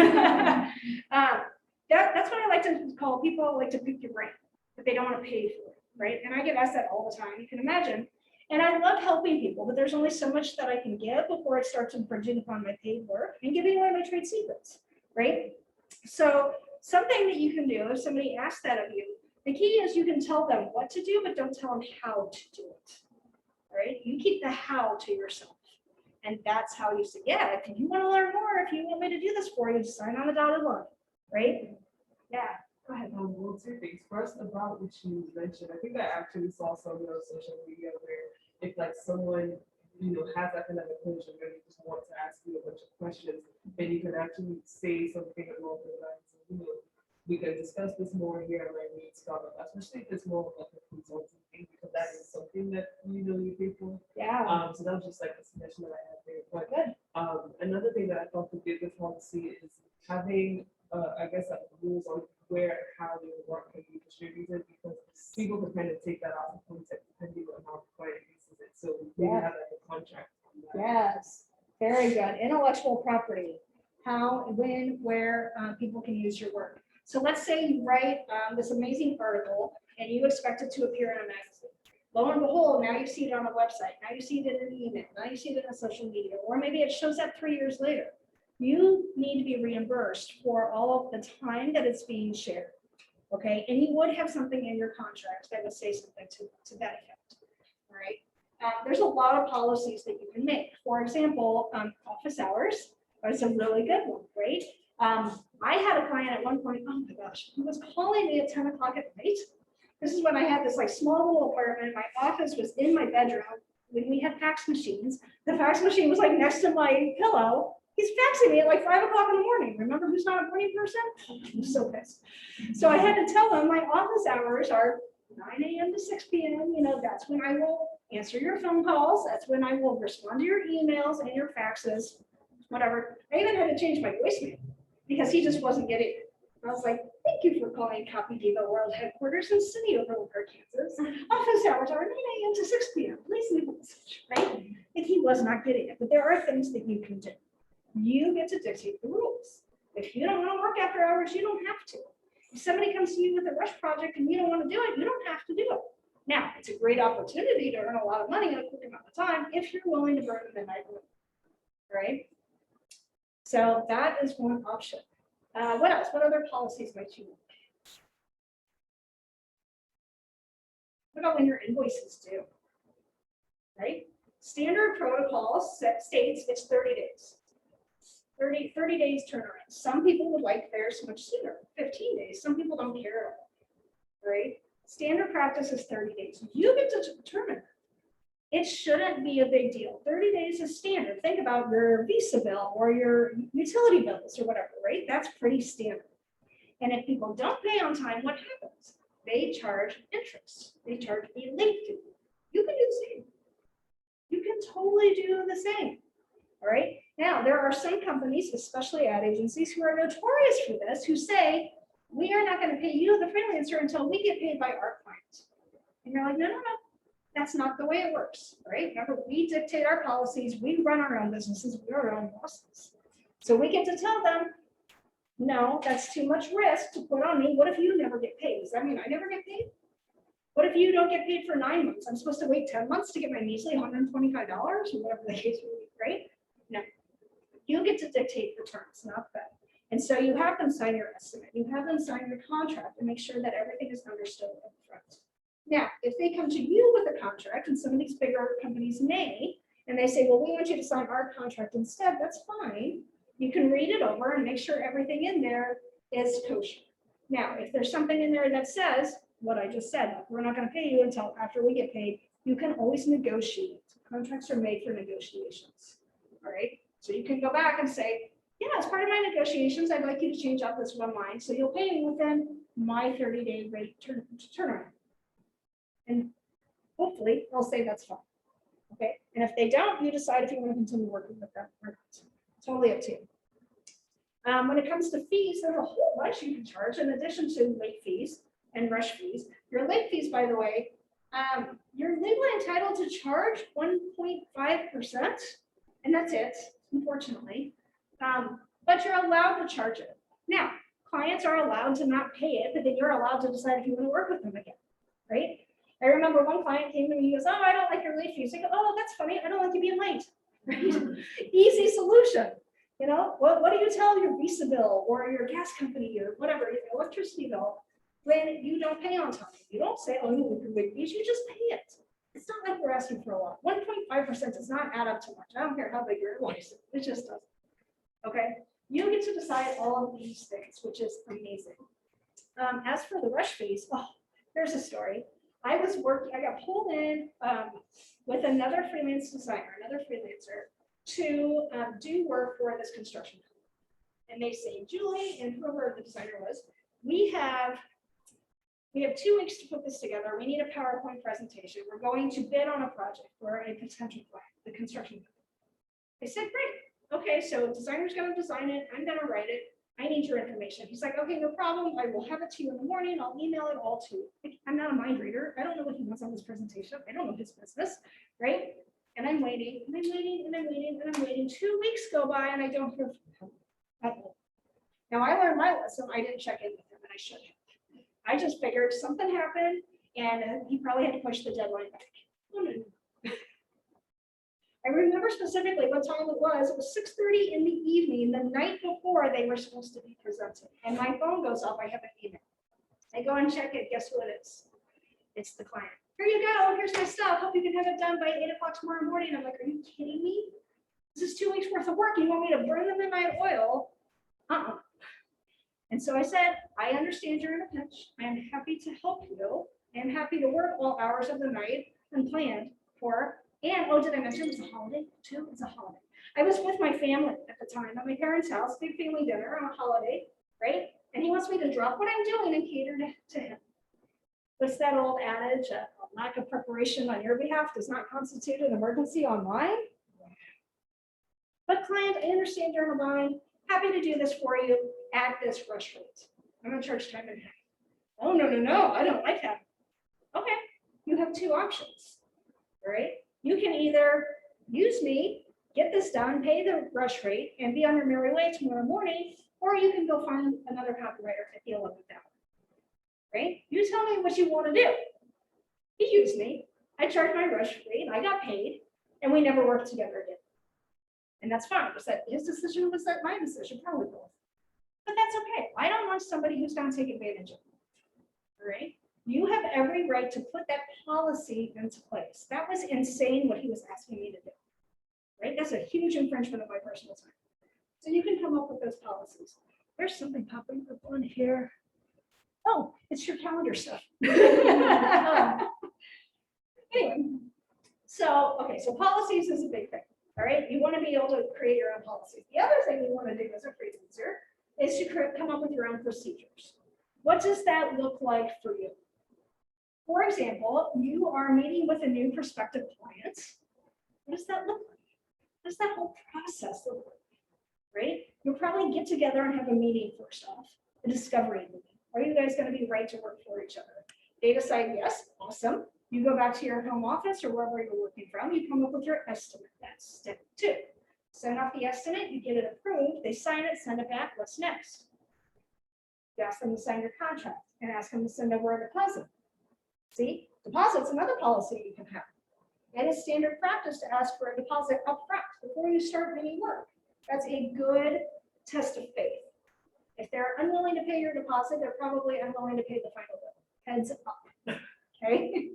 what I like to call people like to pick your brain, but they don't want to pay for it, right? And I get asked that all the time, you can imagine. And I love helping people, but there's only so much that I can give before it starts infringing upon my paid work and giving away my trade secrets, right? So something that you can do if somebody asks that of you, the key is you can tell them what to do, but don't tell them how to do it, right? You keep the how to yourself. And that's how you say, yeah, if you want to learn more, if you want me to do this for you, sign on the dotted line, right? Yeah, go ahead. Well, two things. First, about what you mentioned, I think I actually saw something on social media where if like someone, has academic closure, and they just want to ask you a bunch of questions, then you can actually say something along the lines of, we can discuss this more here, and I need scholar, especially if it's more of like a consulting thing, because that is something that you pay for. Yeah. So that was just like a suggestion that I had there. But Good. another thing that I thought would be a good policy is having, I guess, like rules on where and how your work can be distributed, because people can kind of take that out of context depending on how the client uses it. So we Yeah. have like a contract on that. Yes, very good. Intellectual property, how, when, where people can use your work. So let's say you write this amazing article and you expect it to appear in a magazine. Lo and behold, now you see it on a website, now you see it in an email, now you see it in a social media, or maybe it shows up 3 years later. You need to be reimbursed for all of the time that it's being shared. Okay, and you would have something in your contract that would say something to that effect. All right. There's a lot of policies that you can make. For example, office hours is a really good one, right? I had a client at one point, oh my gosh, he was calling me at 10 o'clock at night. This is when I had this like small little apartment. My office was in my bedroom. When we had fax machines, the fax machine was like next to my pillow. He's faxing me at like 5 o'clock in the morning. Remember who's not a morning person? I'm so pissed. So I had to tell him my office hours are 9 a.m. to 6 p.m. That's when I will answer your phone calls. That's when I will respond to your emails and your faxes, whatever. I even had to change my voicemail because he just wasn't getting it. I was like, thank you for calling Copy Diva World Headquarters in City Overlook, Kansas. Office hours are 9 a.m. to 6 p.m. Please leave a message, right? And he was not getting it. But there are things that you can do. You get to dictate the rules. If you don't want to work after hours, you don't have to. If somebody comes to you with a rush project and you don't want to do it, you don't have to do it. Now, it's a great opportunity to earn a lot of money in a quick amount of time if you're willing to burn the midnight oil, right? So that is one option. What else? What other policies might you want? What about when your invoices due? right? Standard protocol states it's 30 days. 30 days turnaround. Some people would like theirs much sooner, 15 days. Some people don't care at all, right? Standard practice is 30 days. You get to determine. It shouldn't be a big deal. 30 days is standard. Think about your Visa bill or your utility bills or whatever, right? That's pretty standard. And if people don't pay on time, what happens? They charge interest. They charge a late fee. You can do the same. You can totally do the same. All right. Now, there are some companies, especially ad agencies, who are notorious for this, who say, we are not going to pay you, the freelancer, until we get paid by our clients. And you're like, no, no, no. That's not the way it works, right? Remember, we dictate our policies. We run our own businesses. We are our own bosses. So we get to tell them, no, that's too much risk to put on me. What if you never get paid? Does that mean I never get paid? What if you don't get paid for 9 months? I'm supposed to wait 10 months to get my measly $125 or whatever the case may be, right? No. You get to dictate the terms, not them. And so you have them sign your estimate. You have them sign your contract and make sure that everything is understood up front. Now, if they come to you with a contract, and some of these bigger companies may, and they say, well, we want you to sign our contract instead, that's fine. You can read it over and make sure everything in there is kosher. Now, if there's something in there that says what I just said, we're not going to pay you until after we get paid, you can always negotiate. Contracts are made for negotiations. All right. So you can go back and say, yeah, as part of my negotiations, I'd like you to change out this one line. So you'll pay me within my 30-day rate turnaround. And hopefully they'll say that's fine. Okay. And if they don't, you decide if you want to continue working with them or not. Totally up to you. When it comes to fees, there's a whole bunch you can charge in addition to late fees and rush fees. Your late fees, by the way, you're legally entitled to charge 1.5%, and that's it, unfortunately. But you're allowed to charge it. Now, clients are allowed to not pay it, but then you're allowed to decide if you want to work with them again, right? I remember one client came to me, he goes, oh, I don't like your late fees. I go, oh, that's funny. I don't like you being late. Right? Easy solution. You know, what do you tell your Visa bill or your gas company or whatever, your electricity bill when you don't pay on time? You don't say, oh, you like your late fees. You just pay it. It's not like we're asking for a lot. 1.5% does not add up to much. I don't care how big your invoice is. It just doesn't. Okay. You get to decide all of these things, which is amazing. As for the rush fees, oh, here's a story. I got pulled in with another freelance designer, another freelancer, to do work for this construction company. And they say, Julie, and whoever the designer was, we have 2 weeks to put this together. We need a PowerPoint presentation. We're going to bid on a project for a potential client, the construction company. I said, great. Okay, so the designer's going to design it. I'm going to write it. I need your information. He's like, okay, no problem. I will have it to you in the morning. I'll email it all to you. I'm not a mind reader. I don't know what he wants on this presentation. I don't know his business, right? And I'm waiting, and I'm waiting, and I'm waiting, and I'm waiting. 2 weeks go by, and I don't hear from him at all. Now, I learned my lesson. I didn't check in with him, and I should have. I just figured something happened, and he probably had to push the deadline back. Oh, no, no. I remember specifically what time it was. It was 6:30 in the evening, the night before they were supposed to be presented. And my phone goes off. I have an email. I go and check it. Guess who it is? It's the client. Here you go. Here's my stuff. Hope you can have it done by 8 o'clock tomorrow morning. I'm like, are you kidding me? This is 2 weeks worth of work. You want me to burn the midnight oil? And so I said, I understand you're in a pinch. I am happy to help you. I am happy to work all hours of the night and planned for. And oh, did I mention it's a holiday too? It's a holiday. I was with my family at the time at my parents' house, big family dinner on a holiday, right? And he wants me to drop what I'm doing and cater to him. What's that old adage? A lack of preparation on your behalf does not constitute an emergency on mine. But client, I understand you're in a bind. Happy to do this for you at this rush rate. I'm going to charge time and a half. Oh, no, no, no. I don't like that. Okay. You have 2 options, right? You can either use me, get this done, pay the rush rate, and be on your merry way tomorrow morning, or you can go find another copywriter at the 11th hour, right? You tell me what you want to do. He used me. I charged my rush rate, I got paid, and we never worked together again. And that's fine. Was that his decision? Was that my decision? Probably both. But that's okay. I don't want somebody who's going to take advantage of me, all right? You have every right to put that policy into place. That was insane what he was asking me to do. Right? That's a huge infringement of my personal time. So you can come up with those policies. There's something popping up on here. Oh, it's your calendar stuff. Anyway, so, okay, so policies is a big thing. All right, you want to be able to create your own policies. The other thing you want to do as a freelancer is to come up with your own procedures. What does that look like for you? For example, you are meeting with a new prospective client. What does that look like? What does that whole process look like? Right? You'll probably get together and have a meeting first off, a discovery meeting. Are you guys going to be right to work for each other? They decide yes, awesome. You go back to your home office or wherever you're working from, you come up with your estimate. That's step 2. Send off the estimate, you get it approved, they sign it, send it back. What's next? You ask them to sign your contract and ask them to send over a deposit. See, deposit's another policy you can have. And it's standard practice to ask for a deposit up front before you start any work. That's a good test of faith. If they're unwilling to pay your deposit, they're probably unwilling to pay the final bill. Heads up. Okay.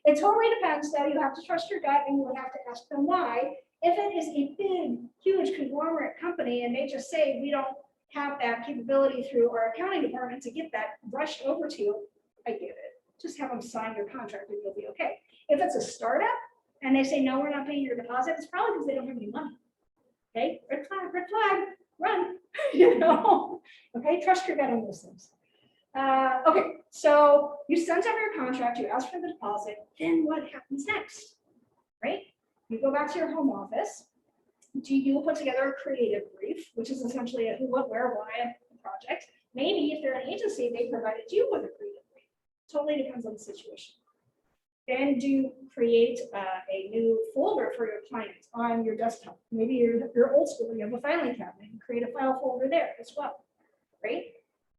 It totally depends, though. You have to trust your gut and you would have to ask them why. If it is a big, huge conglomerate company and they just say, we don't have that capability through our accounting department to get that rushed over to you, I get it. Just have them sign your contract and you'll be okay. If it's a startup and they say, no, we're not paying your deposit, it's probably because they don't have any money. Okay, red flag, run, you know, okay, trust your gut on those things. Okay, so you sent out your contract, you asked for the deposit, then what happens next, right? You go back to your home office. Do you put together a creative brief, which is essentially a who, what, where, why project? Maybe if they're an agency, they provided you with a creative brief. Totally depends on the situation. Then do you create a new folder for your clients on your desktop? Maybe you're old school, you have a filing cabinet, and create a file folder there as well, right?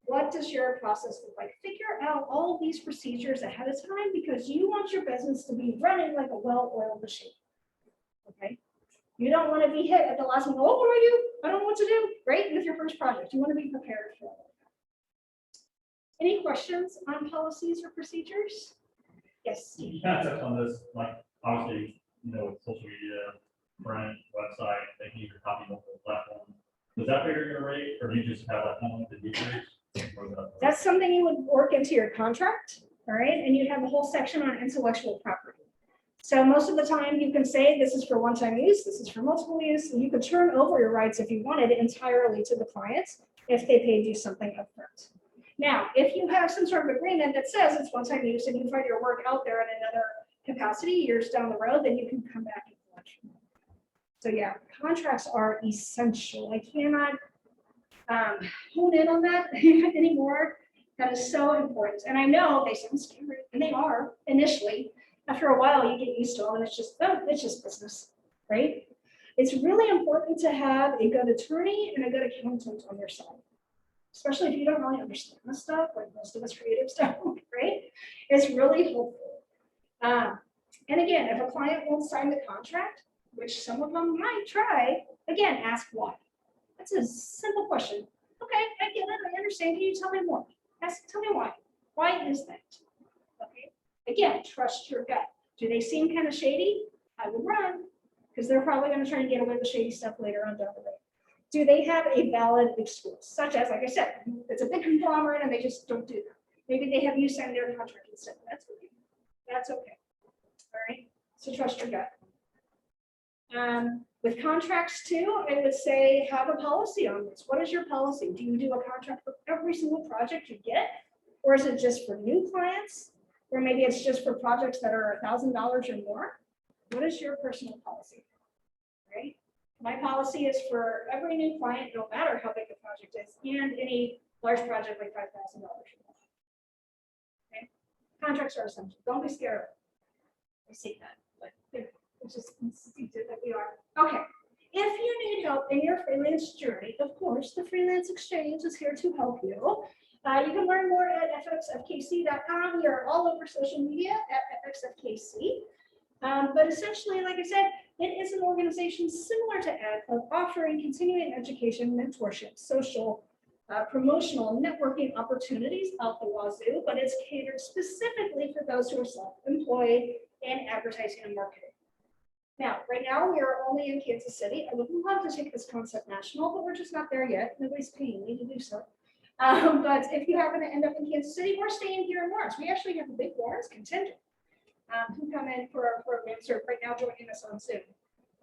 What does your process look like? Figure out all of these procedures ahead of time because you want your business to be running like a well-oiled machine, okay? You don't want to be hit at the last one, oh, what do I do? I don't know what to do, right? With your first project, you want to be prepared for it. Any questions on policies or procedures? Yes. You kind of touched on this, like, obviously, social media, print, website, they can either copy multiple platforms. Does that figure your rate, or do you just have that one that you use? That's something you would work into your contract, all right? And you have a whole section on intellectual property. So most of the time you can say this is for one-time use, this is for multiple use, and you could turn over your rights if you wanted entirely to the clients if they paid you something upfront. Now, if you have some sort of agreement that says it's one-time use and you find your work out there in another capacity years down the road, then you can come back and collect. So yeah, contracts are essential. I cannot hone in on that anymore. That is so important. And I know they sound scary, and they are initially. After a while, you get used to them, and it's just business, right? It's really important to have a good attorney and a good accountant on your side, especially if you don't really understand this stuff, like most of us creatives don't, right? It's really helpful. And again, if a client won't sign the contract, which some of them might try, again, ask why. That's a simple question. Okay, I get it, I understand. Can you tell me more? Tell me why. Why is that? Okay. Again, trust your gut. Do they seem kind of shady? I would run because they're probably going to try and get away with shady stuff later on down the road. Do they have a valid excuse, such as, like I said, it's a big conglomerate and they just don't do that. Maybe they have you sign their contract instead. That's okay. That's okay. All right. So trust your gut. With contracts too, I would say have a policy on this. What is your policy? Do you do a contract for every single project you get? Or is it just for new clients? Or maybe it's just for projects that are $1,000 or more? What is your personal policy? Right? My policy is for every new client, no matter how big the project is, and any large project like $5,000 or more. Okay? Contracts are essential. Don't be scared of it. I say that, but it's just instinctive that we are. Okay. If you need help in your freelance journey, of course, the Freelance Exchange is here to help you. You can learn more at fxfkc.com. We are all over social media at fxfkc. But essentially, like I said, it is an organization similar to ED of offering continuing education, mentorship, social promotional and networking opportunities out the wazoo, but it's catered specifically for those who are self-employed in advertising and marketing. Now, right now, we are only in Kansas City. I would love to take this concept national, but we're just not there yet. Nobody's paying me to do so. But if you happen to end up in Kansas City, we're staying here in Lawrence. We actually have a big Lawrence contingent who come in for our programs, or right now joining us on Zoom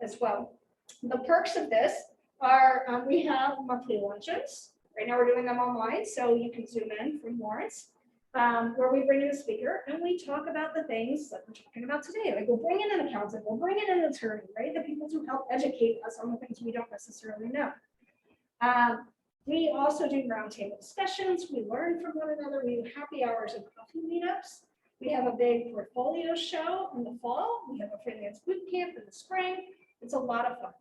as well. The perks of this are we have monthly luncheons. Right now, we're doing them online, so you can Zoom in from Lawrence, where we bring in a speaker and we talk about the things that we're talking about today. Like we'll bring in an accountant, we'll bring in an attorney, right? The people who help educate us on the things we don't necessarily know. We also do roundtable discussions. We learn from one another. We do happy hours and coffee meetups. We have a big portfolio show in the fall. We have a freelance boot camp in the spring. It's a lot of fun.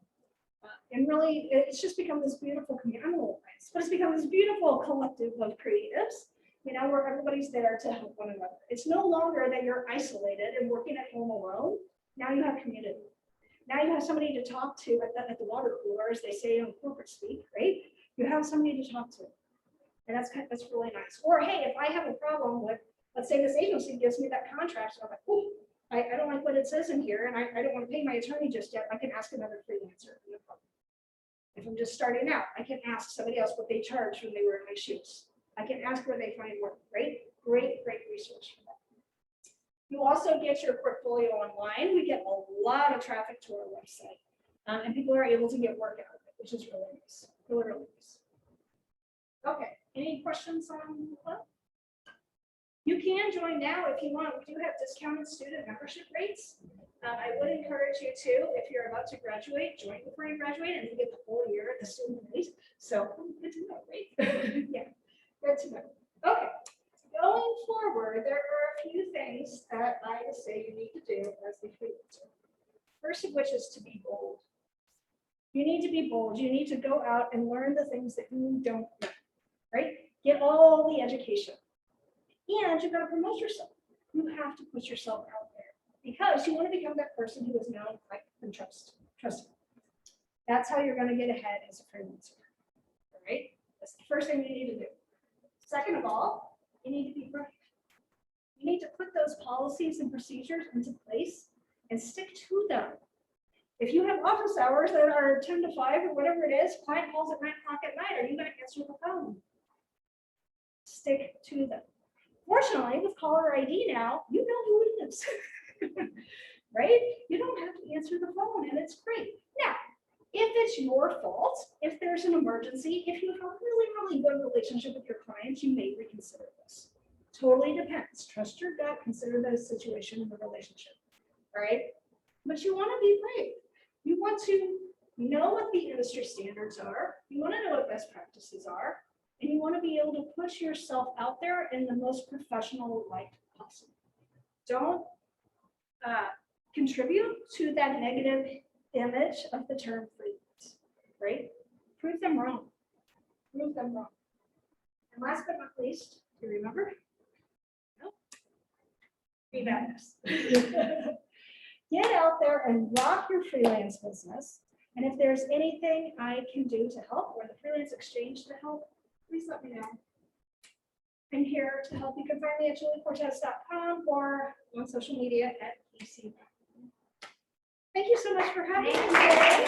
And really, it's just become this beautiful community. I'm a little biased, but it's become this beautiful collective of creatives, you know, where everybody's there to help one another. It's no longer that you're isolated and working at home alone. Now you have community. Now you have somebody to talk to at the water cooler, as they say in corporate speak, right? You have somebody to talk to. And that's really nice. Or hey, if I have a problem with, let's say this agency gives me that contract, so I'm like, oh, I don't like what it says in here, and I don't want to pay my attorney just yet. I can ask another freelancer. No problem. If I'm just starting out, I can ask somebody else what they charged when they were in my shoes. I can ask where they find work, right? Great resource for that. You also get your portfolio online. We get a lot of traffic to our website, and people are able to get work out of it, which is really nice. Really nice. Okay, any questions on that? You can join now if you want. We do have discounted student membership rates. I would encourage you to, if you're about to graduate, join before you graduate, and you get the whole year at the student rate. So good to know, right? Yeah, good to know. Okay, going forward, there are a few things that I would say you need to do as a freelancer. First of which is to be bold. You need to be bold. You need to go out and learn the things that you don't know, right? Get all the education. And you've got to promote yourself. You have to put yourself out there because you want to become that person who is known, liked, and trusted. That's how you're going to get ahead as a freelancer. All right? That's the first thing you need to do. Second of all, you need to be brave. You need to put those policies and procedures into place and stick to them. If you have office hours that are 10 to 5 or whatever it is, client calls at 9 o'clock at night, are you going to answer the phone? Stick to them. Fortunately, with caller ID now, you know who it is, right? You don't have to answer the phone, and it's great. Now, if it's your fault, if there's an emergency, if you have a really good relationship with your clients, you may reconsider this. Totally depends. Trust your gut, consider the situation in the relationship, all right? But you want to be brave. You want to know what the industry standards are. You want to know what best practices are. And you want to be able to push yourself out there in the most professional light possible. Don't contribute to that negative image of the term freelance, right? Prove them wrong. Prove them wrong. And last but not least, do you remember? No. Be badass. Get out there and rock your freelance business. And if there's anything I can do to help, or the Freelance Exchange to help, please let me know. I'm here to help. You can find me at juliecortez.com or on social media at EC. Thank you so much for having me today.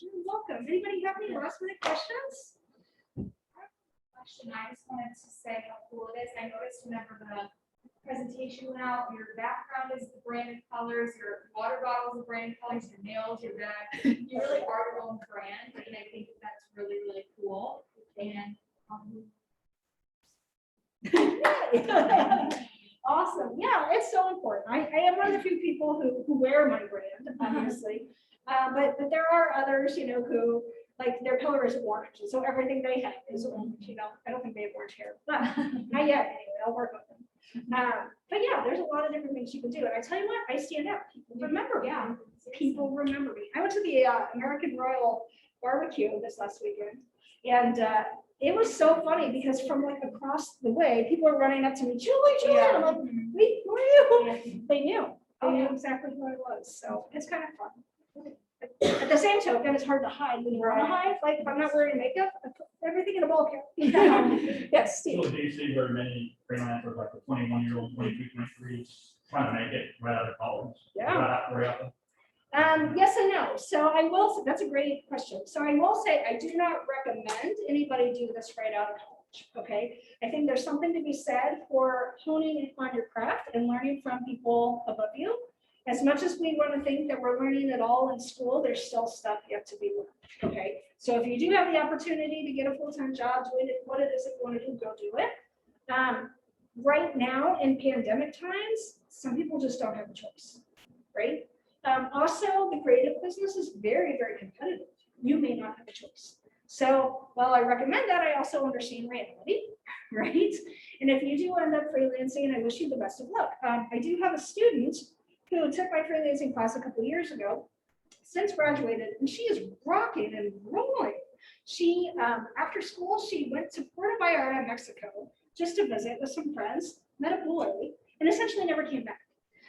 You're welcome. Anybody have any last minute questions? I just wanted to say how cool it is. I noticed whenever the presentation went out, your background is the branded colors, your water bottle is the branded colors, your nails, your bag. You really are your own brand, and I think that's really, really cool. And Awesome. Yeah, it's so important. I am one of the few people who wear my brand, obviously. But there are others, you know, who like their color is orange. So everything they have is orange, you know. I don't think they have orange hair, but not yet anyway. I'll work on them. But yeah, there's a lot of different things you can do. And I tell you what, I stand out. People remember me. Yeah. People remember me. I went to the American Royal Barbecue this last weekend. And it was so funny because from like across the way, people were running up to me, Julie. I'm like, wait, who are you? They knew. They knew exactly who I was. So it's kind of fun. At the same token, it's hard to hide when you want to hide. Like if I'm not wearing makeup, I put everything in a ball cap. Yes, Steve. So do you see very many freelancers, like the 21-year-old, 22, 23, trying to make it right out of college? Yeah. Is that very often? Yes and no. So I will, that's a great question. So I will say, I do not recommend anybody do this right out of college, okay? I think there's something to be said for honing on your craft and learning from people above you. As much as we want to think that we're learning it all in school, there's still stuff yet to be learned, okay? So if you do have the opportunity to get a full-time job, doing it, what it is that you want to do, go do it. Right now, in pandemic times, some people just don't have a choice, right? Also, the creative business is very, very competitive. You may not have a choice. So while I recommend that, I also understand reality, right? And if you do end up freelancing, I wish you the best of luck. I do have a student who took my freelancing class a couple years ago, since graduated, and she is rocking and rolling. She, after school, she went to Puerto Vallarta, Mexico, just to visit with some friends, met a boy, and essentially never came back.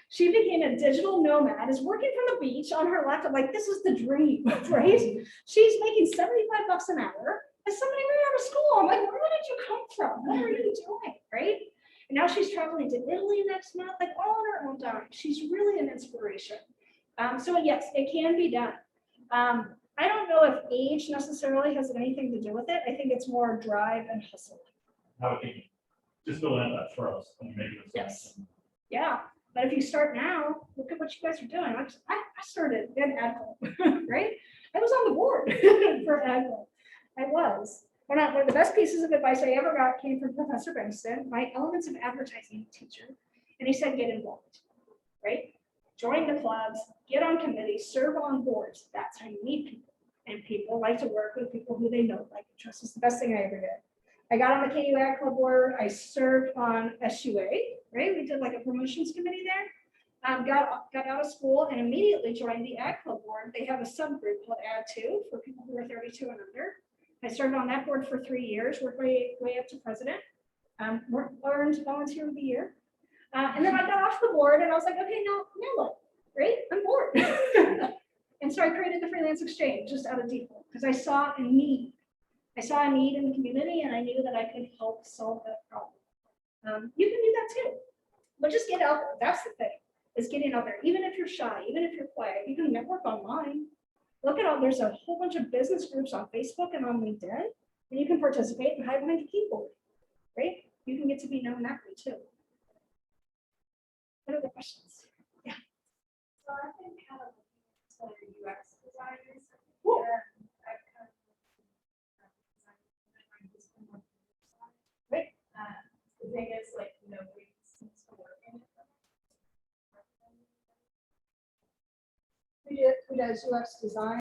She became a digital nomad, is working from the beach on her laptop. Like, this is the dream, right? She's making $75 an hour as somebody right out of school. I'm like, where did you come from? What are you doing, right? And now she's traveling to Italy next month, like all on her own time. She's really an inspiration. So yes, it can be done. I don't know if age necessarily has anything to do with it. I think it's more drive and hustle. I would think, just building up that trust and making it. Yes. Yeah. But if you start now, look at what you guys are doing. I started in AdClub, right? I was on the board for AdClub. I was. One of the best pieces of advice I ever got came from Professor Benston, my Elements of Advertising teacher. And he said, get involved, right? Join the clubs, get on committees, serve on boards. That's how you meet people. And people like to work with people who they know, like, and trust. It's the best thing I ever did. I got on the KU Ad Club board. I served on SUA, right? We did like a promotions committee there. Got out of school and immediately joined the Ad Club board. They have a subgroup called Ad 2 for people who are 32 and under. I served on that board for 3 years, worked way up to president. Earned volunteer of the year. And then I got off the board and I was like, okay, now what? Right? I'm bored. And so I created the Freelance Exchange just out of default because I saw a need. I saw a need in the community and I knew that I could help solve that problem. You can do that too, but just get out there. That's the thing, is getting out there. Even if you're shy, even if you're quiet, you can network online. Look at all, there's a whole bunch of business groups on Facebook and on LinkedIn, and you can participate and hide behind a keyboard, right? You can get to be known that way too. What other questions? Yeah. So I've been kind of looking for UX designers. Cool. I've kind of Right. the thing is, like, nobody seems to work in it. Who does UX design?